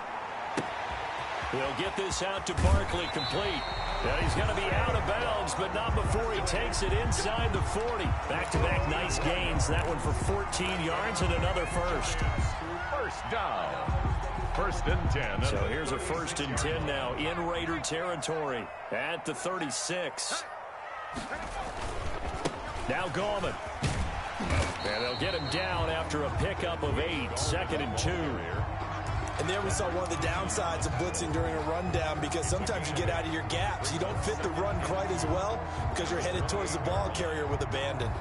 He'll get this out to Barkley, complete. And he's going to be out of bounds, but not before he takes it inside the 40. Back-to-back nice gains. That one for 14 yards and another first. First down. 1st and 10. So here's a 1st and 10 now in Raider territory at the 36. Now Gallman. And they'll get him down after a pickup of 8. 2nd and 2. And there we saw one of the downsides of blitzing during a rundown, because sometimes you get out of your gaps. You don't fit the run quite as well because you're headed towards the ball carrier with abandon.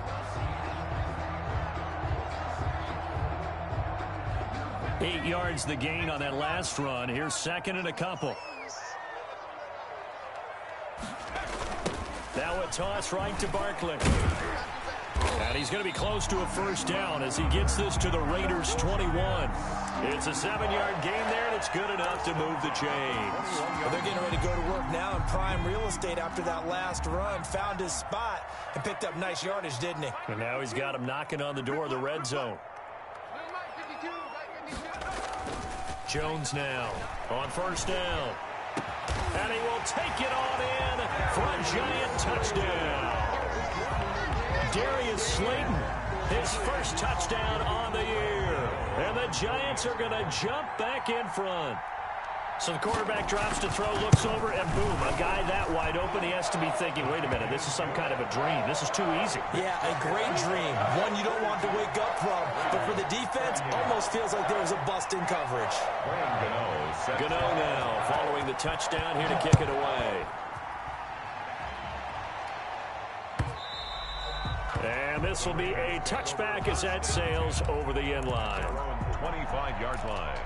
Eight yards the gain on that last run. Here's 2nd and a couple. Now a toss right to Barkley. And he's going to be close to a first down as he gets this to the Raiders' 21. It's a 7-yard gain there, and it's good enough to move the chains. Well, they're getting ready to go to work now in prime real estate after that last run. Found his spot and picked up nice yardage, didn't he? And now he's got him knocking on the door of the red zone. Jones now on first down. And he will take it on in for a Giant touchdown. Darius Slayton, his first touchdown on the year. And the Giants are going to jump back in front. So the quarterback drops to throw, looks over, and boom, a guy that wide open. He has to be thinking, wait a minute, this is some kind of a dream. This is too easy. Yeah, a great dream. One you don't want to wake up from. But for the defense, almost feels like there was a bust in coverage. Gano now following the touchdown here to kick it away. And this will be a touchback as that sails over the end line. 25-yard line.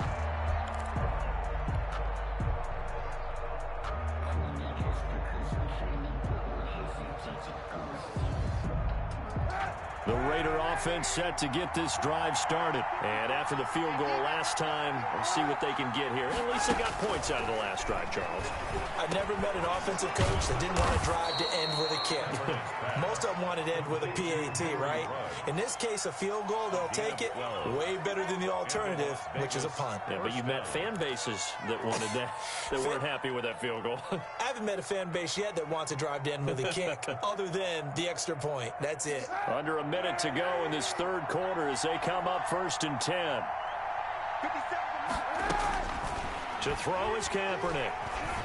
The Raider offense set to get this drive started. And after the field goal last time, we'll see what they can get here. And at least they got points out of the last drive, Charles. I've never met an offensive coach that didn't want a drive to end with a kick. Most of them wanted to end with a PAT, right? In this case, a field goal, they'll take it. Way better than the alternative, which is a punt. Yeah, but you've met fan bases that wanted that, that weren't happy with that field goal. I haven't met a fan base yet that wants a drive to end with a kick, other than the extra point. That's it. Under a minute to go in this third quarter as they come up 1st and 10. To throw is Kaepernick.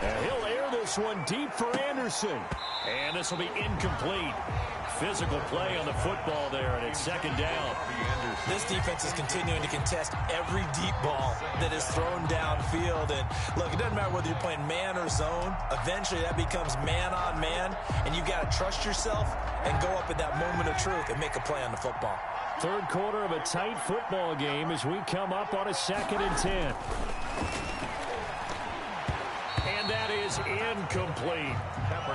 And he'll air this one deep for Anderson. And this will be incomplete. Physical play on the football there, and it's 2nd down. This defense is continuing to contest every deep ball that is thrown downfield. And look, it doesn't matter whether you're playing man or zone. Eventually that becomes man on man, and you got to trust yourself and go up at that moment of truth and make a play on the football. Third quarter of a tight football game as we come up on a 2nd and 10. And that is incomplete.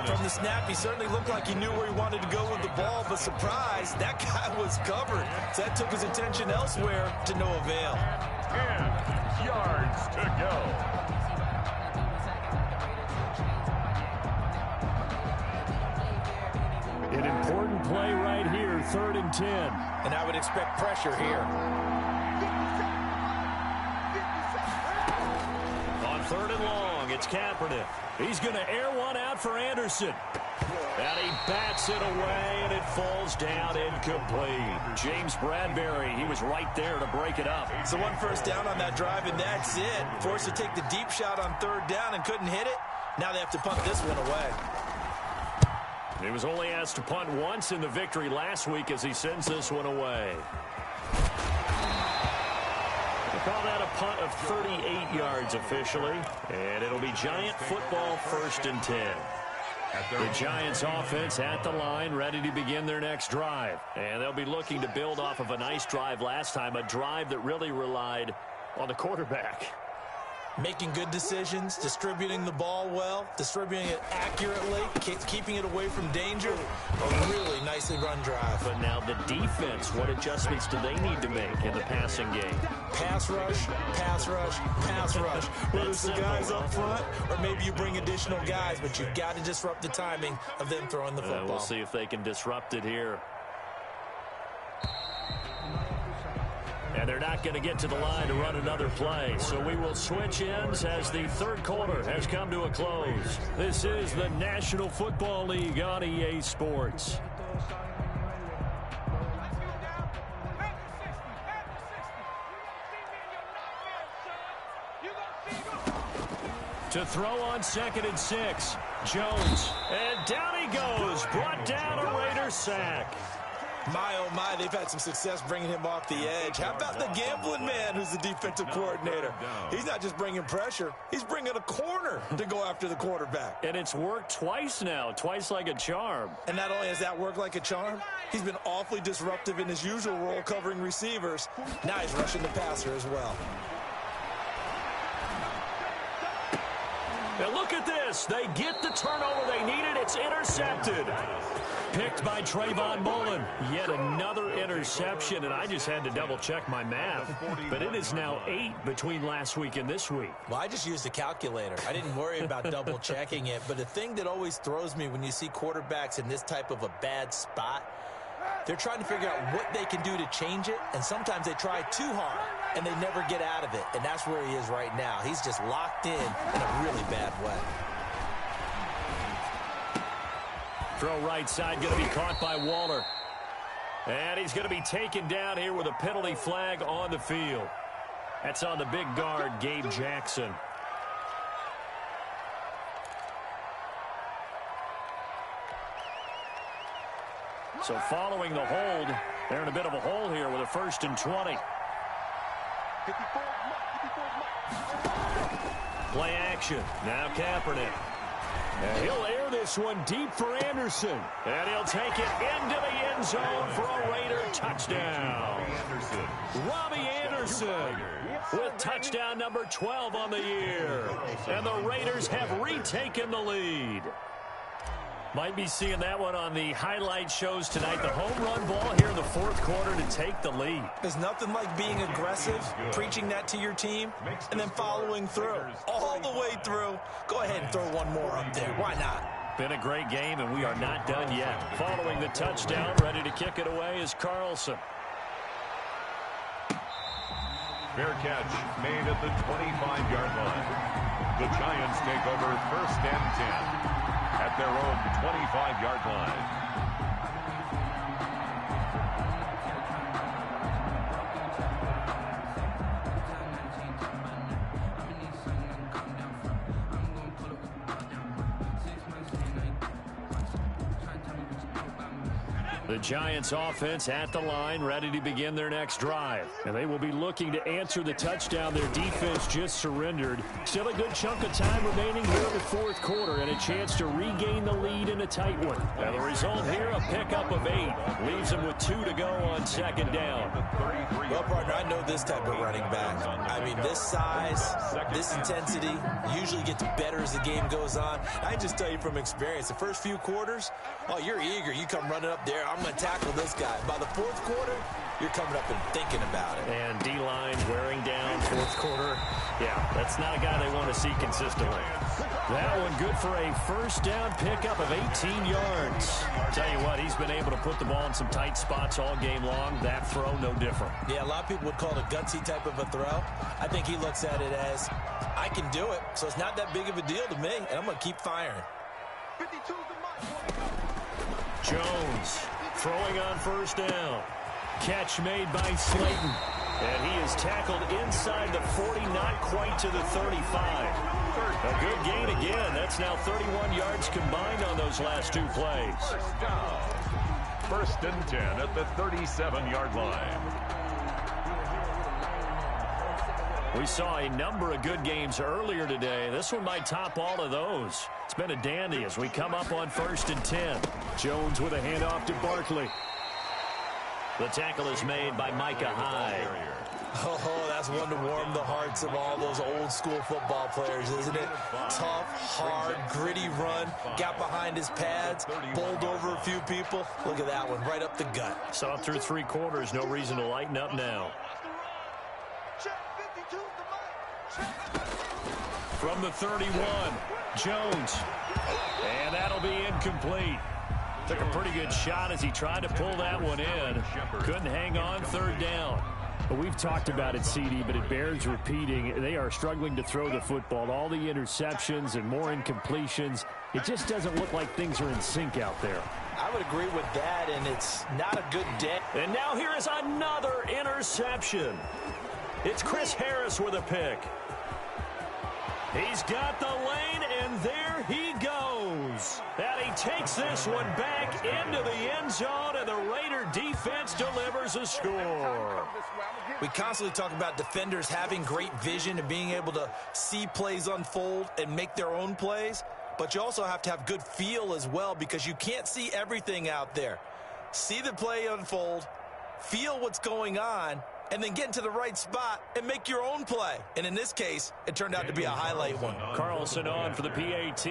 From the snap, he certainly looked like he knew where he wanted to go with the ball, but surprise, that guy was covered. So that took his attention elsewhere to no avail. 10 yards to go. An important play right here, 3rd and 10. And I would expect pressure here. On 3rd and long, it's Kaepernick. He's going to air one out for Anderson. And he bats it away, and it falls down incomplete. James Bradbury, he was right there to break it up. So 1 first down on that drive, and that's it. Forced to take the deep shot on 3rd down and couldn't hit it. Now they have to punt this one away. He was only asked to punt once in the victory last week as he sends this one away. They call that a punt of 38 yards officially, and it'll be Giant football 1st and 10. The Giants offense at the line, ready to begin their next drive. And they'll be looking to build off of a nice drive last time, a drive that really relied on the quarterback. Making good decisions, distributing the ball well, distributing it accurately, keeping it away from danger. A really nicely run drive. But now the defense, what adjustments do they need to make in the passing game? Pass rush, pass rush, pass rush. Whether it's the guys up front or maybe you bring additional guys, but you've got to disrupt the timing of them throwing the football. We'll see if they can disrupt it here. And they're not going to get to the line to run another play. So we will switch ends as the 3rd quarter has come to a close. This is the National Football League on EA Sports. To throw on 2nd and 6. Jones. And down he goes. Brought down a Raider sack. My, oh my, they've had some success bringing him off the edge. How about the gambling man who's the defensive coordinator? He's not just bringing pressure. He's bringing a corner to go after the quarterback. And it's worked twice now, twice like a charm. And not only has that worked like a charm, he's been awfully disruptive in his usual role covering receivers. Now he's rushing the passer as well. Now look at this. They get the turnover they needed. It's intercepted. Picked by Trayvon Mullen. Yet another interception, and I just had to double-check my math. But it is now 8 between last week and this week. Well, I just used a calculator. I didn't worry about double-checking it. But the thing that always throws me when you see quarterbacks in this type of a bad spot, they're trying to figure out what they can do to change it, and sometimes they try too hard, and they never get out of it. And that's where he is right now. He's just locked in a really bad way. Throw right side, going to be caught by Waller. And he's going to be taken down here with a penalty flag on the field. That's on the big guard, Gabe Jackson. So following the hold, they're in a bit of a hole here with a 1st and 20. Play action. Now Kaepernick. And he'll air this one deep for Anderson. And he'll take it into the end zone for a Raider touchdown. Robbie Anderson with touchdown number 12 on the year. And the Raiders have retaken the lead. Might be seeing that one on the highlight shows tonight. The home run ball here in the 4th quarter to take the lead. There's nothing like being aggressive, preaching that to your team, and then following through. All the way through. Go ahead and throw one more up there. Why not? Been a great game, and we are not done yet. Following the touchdown, ready to kick it away is Carlson. Fair catch made at the 25-yard line. The Giants take over 1st and 10. At their own 25-yard line. The Giants offense at the line, ready to begin their next drive. And they will be looking to answer the touchdown their defense just surrendered. Still a good chunk of time remaining here in the 4th quarter and a chance to regain the lead in a tight one. And the result here, a pickup of 8. Leaves them with 2 to go on 2nd down. Well, partner, I know this type of running back. I mean, this size, this intensity usually gets better as the game goes on. I just tell you from experience, the first few quarters, oh, you're eager. You come running up there. I'm going to tackle this guy. By the 4th quarter, you're coming up and thinking about it. And D-line wearing down fourth quarter. Yeah, that's not a guy they want to see consistently. That one good for a first down pickup of 18 yards. Tell you what, he's been able to put the ball in some tight spots all game long. That throw, no different. Yeah, a lot of people would call it a gutsy type of a throw. I think he looks at it as, I can do it, so it's not that big of a deal to me, and I'm going to keep firing. 52's the mark. Jones throwing on first down. Catch made by Slayton. And he is tackled inside the 40, not quite to the 35. A good gain again. That's now 31 yards combined on those last two plays. First down. First and 10 at the 37-yard line. We saw a number of good games earlier today. This one might top all of those. It's been a dandy as we come up on first and 10. Jones with a handoff to Barkley. The tackle is made by Micah Hyde. Oh, that's one to warm the hearts of all those old school football players, isn't it? Tough, hard, gritty run. Got behind his pads, bowled over a few people. Look at that one, right up the gut. Saw through three quarters, no reason to lighten up now. From the 31, Jones. And that'll be incomplete. Took a pretty good shot as he tried to pull that one in. Couldn't hang on, third down. But we've talked about it, CD, but it bears repeating. They are struggling to throw the football. All the interceptions and more incompletions. It just doesn't look like things are in sync out there. I would agree with that, and it's not a good day. And now here is another interception. It's Chris Harris with a pick. He's got the lane, and there he goes. And he takes this one back into the end zone, and the Raider defense delivers a score. We constantly talk about defenders having great vision and being able to see plays unfold and make their own plays, but you also have to have good feel as well because you can't see everything out there. See the play unfold, feel what's going on, and then get into the right spot and make your own play. And in this case, it turned out to be a highlight one. Carlson on for the PAT.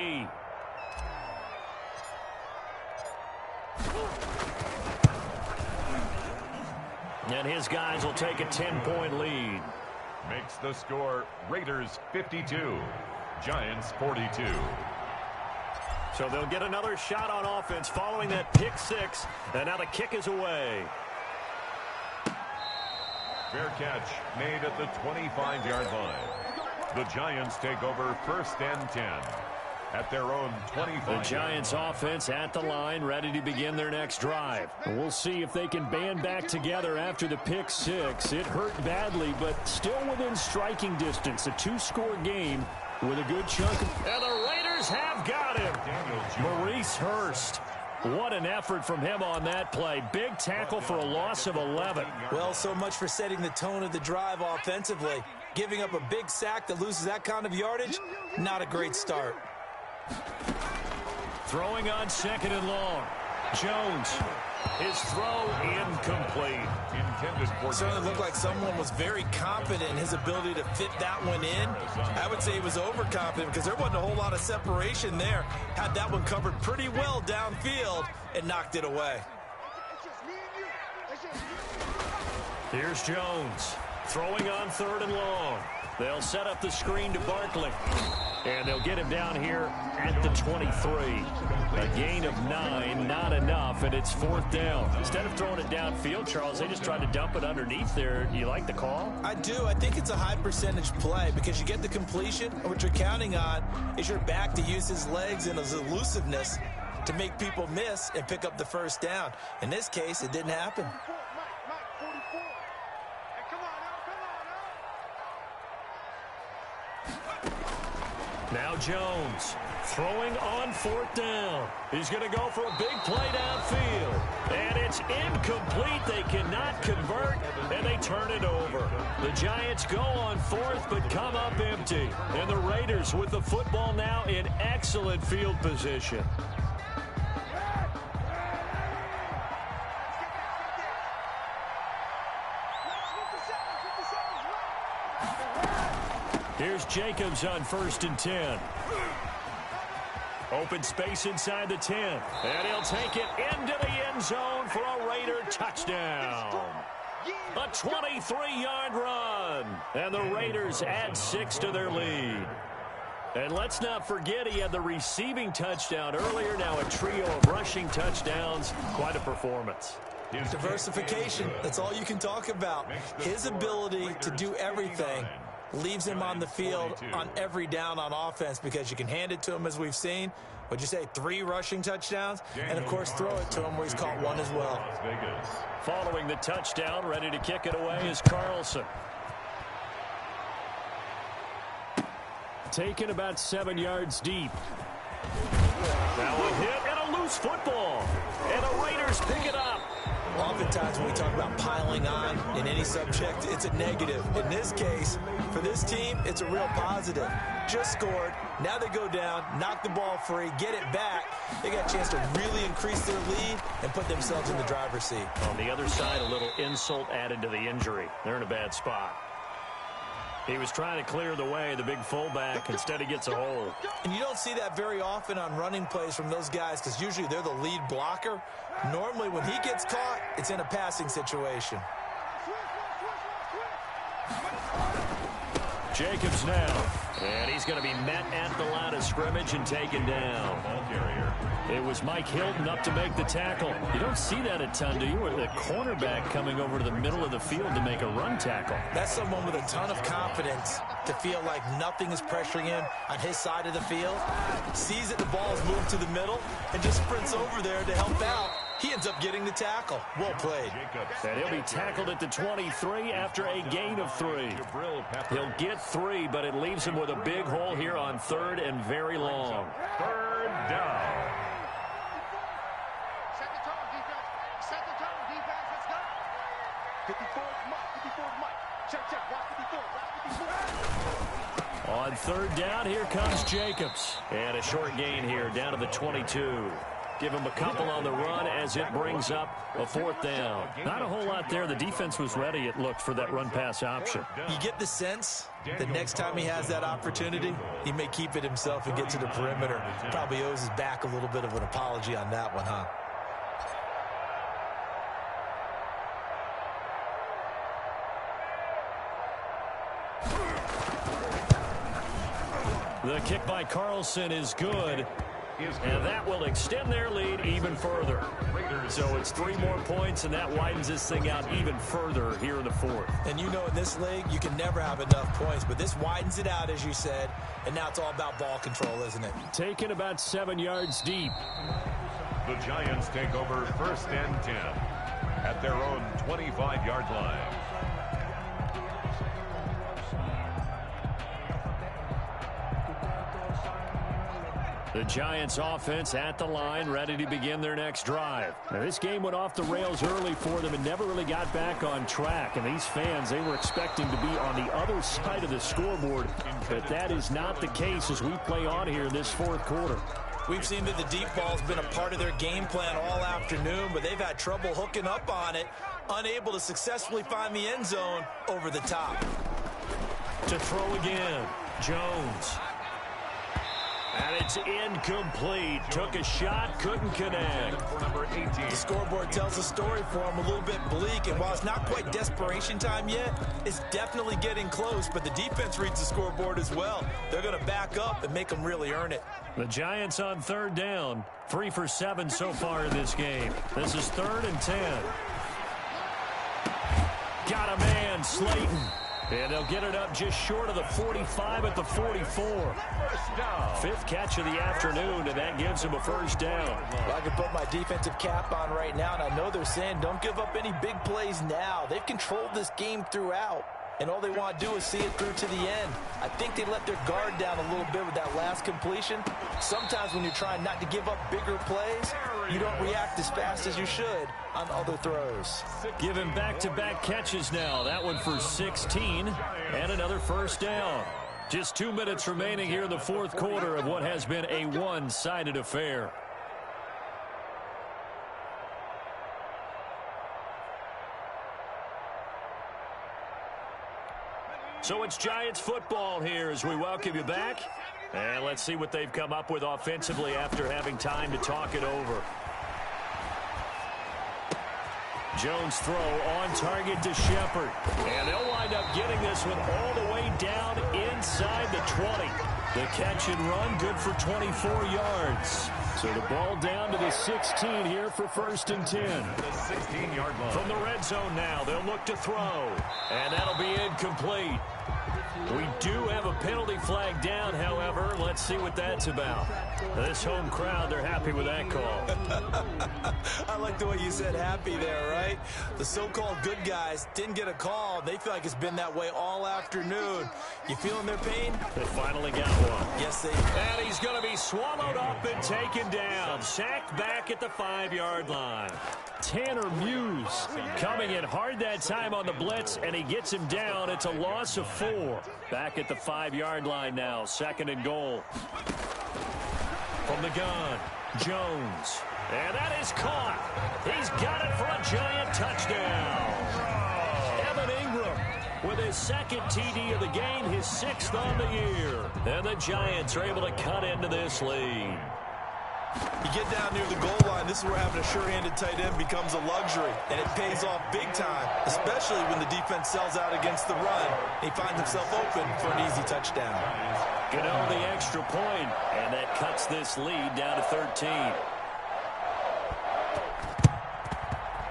And his guys will take a 10-point lead. Makes the score Raiders 52, Giants 42. So they'll get another shot on offense following that pick six. And now the kick is away. Fair catch made at the 25-yard line. The Giants take over first and 10 at their own 25. The Giants offense at the line, ready to begin their next drive. And we'll see if they can band back together after the pick six. It hurt badly, but still within striking distance. A two-score game with a good chunk. And the Raiders have got him. Maurice Hurst. What an effort from him on that play. Big tackle for a loss of 11. Well, so much for setting the tone of the drive offensively. Giving up a big sack that loses that kind of yardage, not a great start. Throwing on second and long. Jones. His throw incomplete. Intended for certainly looked like someone was very confident in his ability to fit that one in. I would say he was overconfident because there wasn't a whole lot of separation there. Had that one covered pretty well downfield and knocked it away. Here's Jones throwing on third and long. They'll set up the screen to Barkley. And they'll get him down here at the 23. A gain of 9, not enough, and it's fourth down. Instead of throwing it downfield, Charles, they just tried to dump it underneath there. Do you like the call? I do. I think it's a high percentage play because you get the completion, and what you're counting on is your back to use his legs and his elusiveness to make people miss and pick up the first down. In this case, it didn't happen. Now Jones throwing on fourth down. He's going to go for a big play downfield. And it's incomplete. They cannot convert, and they turn it over. The Giants go on fourth, but come up empty. And the Raiders with the football now in excellent field position. Here's Jacobs on first and 10. Open space inside the 10. And he'll take it into the end zone for a Raider touchdown. A 23-yard run. And the Raiders add 6 to their lead. And let's not forget he had the receiving touchdown earlier. Now a trio of rushing touchdowns. Quite a performance. Diversification, that's all you can talk about. His ability to do everything leaves him on the field on every down on offense because you can hand it to him, as we've seen. What'd you say, 3 rushing touchdowns? And, of course, throw it to him where he's caught 1 as well. Following the touchdown, ready to kick it away is Carlson. Taken about 7 yards deep. Now a hit and a loose football. And the Raiders pick it up. Oftentimes when we talk about piling on in any subject, it's a negative. In this case, for this team, it's a real positive. Just scored. Now they go down, knock the ball free, get it back. They got a chance to really increase their lead and put themselves in the driver's seat. On the other side, a little insult added to the injury. They're in a bad spot. He was trying to clear the way, the big fullback. Instead, he gets a hold. And you don't see that very often on running plays from those guys because usually they're the lead blocker. Normally, when he gets caught, it's in a passing situation. Jacobs now. And he's going to be met at the line of scrimmage and taken down. It was Mike Hilton up to make the tackle. You don't see that a ton, do you? With the cornerback coming over to the middle of the field to make a run tackle. That's someone with a ton of confidence to feel like nothing is pressuring him on his side of the field. Sees that the ball is moved to the middle and just sprints over there to help out. He ends up getting the tackle. Well played. And he'll be tackled at the 23 after a gain of 3. He'll get 3, but it leaves him with a big hole here on 3rd and very long. 3rd down. Set the tone, defense. Set the tone, defense. Let's go. 54 Mike. 54 Mike. Check. Watch 54. On 3rd down, here comes Jacobs. And a short gain here down to the 22. Give him a couple on the run as it brings up a 4th down. Not a whole lot there. The defense was ready, it looked, for that run-pass option. You get the sense that next time he has that opportunity, he may keep it himself and get to the perimeter. Probably owes his back a little bit of an apology on that one, huh? The kick by Carlson is good. And that will extend their lead even further. So it's 3 more points, and that widens this thing out even further here in the 4th. And you know in this league, you can never have enough points, but this widens it out, as you said, and now it's all about ball control, isn't it? Taken about 7 yards deep. The Giants take over 1st and 10 at their own 25-yard line. The Giants offense at the line, ready to begin their next drive. Now, this game went off the rails early for them and never really got back on track. And these fans, they were expecting to be on the other side of the scoreboard. But that is not the case as we play on here in this 4th quarter. We've seen that the deep ball's been a part of their game plan all afternoon, but they've had trouble hooking up on it, unable to successfully find the end zone over the top. To throw again, Jones. And it's incomplete. Took a shot, couldn't connect. The scoreboard tells a story for him, a little bit bleak, and while it's not quite desperation time yet, it's definitely getting close, but the defense reads the scoreboard as well. They're going to back up and make them really earn it. The Giants on 3rd down, 3 for 7 so far in this game. This is 3rd and 10. Got a man, Slayton. And they'll get it up just short of the 45 at the 44. 5th catch of the afternoon, and that gives him a 1st down. Well, I can put my defensive cap on right now, and I know they're saying don't give up any big plays now. They've controlled this game throughout, and all they want to do is see it through to the end. I think they let their guard down a little bit with that last completion. Sometimes when you're trying not to give up bigger plays, you don't react as fast as you should on other throws. Give him back-to-back catches now. That one for 16 and another 1st down. Just 2 minutes remaining here in the 4th quarter of what has been a one-sided affair. So it's Giants football here as we welcome you back. And let's see what they've come up with offensively after having time to talk it over. Jones' throw on target to Shepard. And they'll wind up getting this one all the way down inside the 20. The catch and run good for 24 yards. So the ball down to the 16 here for 1st and 10. The 16-yard line. From the red zone now, they'll look to throw. And that'll be incomplete. We do have a penalty flag down, however. Let's see what that's about. This home crowd, they're happy with that call. I like the way you said happy there, right? The so-called good guys didn't get a call. They feel like it's been that way all afternoon. You feeling their pain? They finally got one. Yes, they. And he's going to be swallowed up and taken down. Sacked back at the 5-yard line. Tanner Muse coming in hard that time on the blitz, and he gets him down. It's a loss of 4. Back at the 5-yard line now, 2nd and goal. From the gun, Jones. And that is caught. He's got it for a giant touchdown. Evan Ingram with his 2nd TD of the game, his 6th on the year. And the Giants are able to cut into this lead. You get down near the goal line, this is where having a sure-handed tight end becomes a luxury, and it pays off big time, especially when the defense sells out against the run. He finds himself open for an easy touchdown. Gano the extra point, and that cuts this lead down to 13.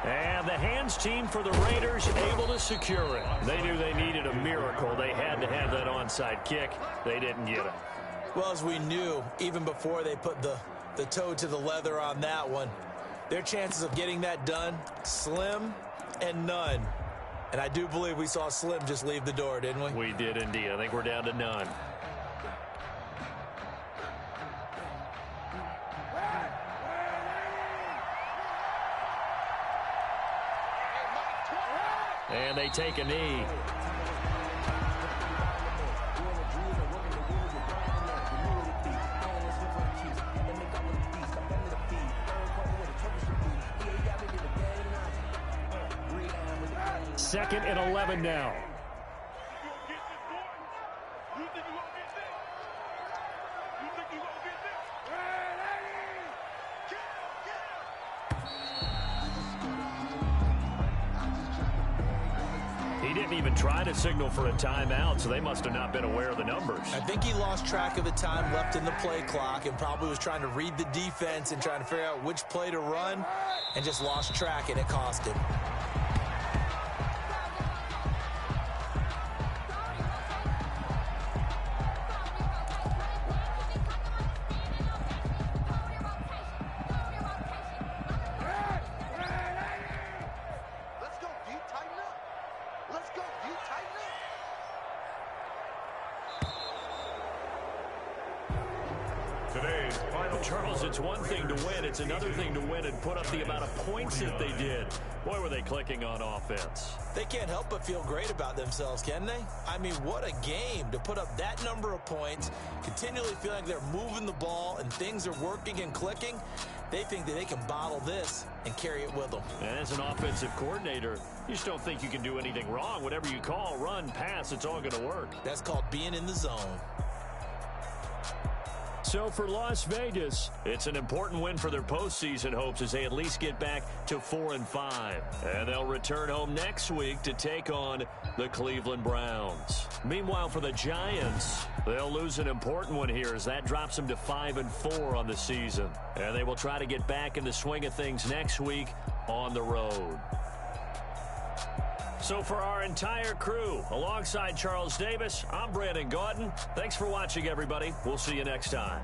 And the hands team for the Raiders able to secure it. They knew they needed a miracle. They had to have that onside kick. They didn't get it. Well, as we knew, even before they put the toe to the leather on that one, their chances of getting that done, slim and none. And I do believe we saw Slim just leave the door, didn't we? We did indeed. I think we're down to none. And they take a knee. Second and 11 now. He didn't even try to signal for a timeout, so they must have not been aware of the numbers. I think he lost track of the time left in the play clock and probably was trying to read the defense and trying to figure out which play to run and just lost track, and it cost him. Charles, it's one thing to win. It's another thing to win and put up the amount of points that they did. Boy, were they clicking on offense. They can't help but feel great about themselves, can they? I mean, what a game to put up that number of points, continually feeling like they're moving the ball and things are working and clicking. They think that they can bottle this and carry it with them. And as an offensive coordinator, you just don't think you can do anything wrong. Whatever you call, run, pass, it's all going to work. That's called being in the zone. So for Las Vegas, it's an important win for their postseason hopes as they at least get back to 4-5. And they'll return home next week to take on the Cleveland Browns. Meanwhile, for the Giants, they'll lose an important one here as that drops them to 5-4 on the season. And they will try to get back in the swing of things next week on the road. So for our entire crew, alongside Charles Davis, I'm Brandon Gaudin. Thanks for watching, everybody. We'll see you next time.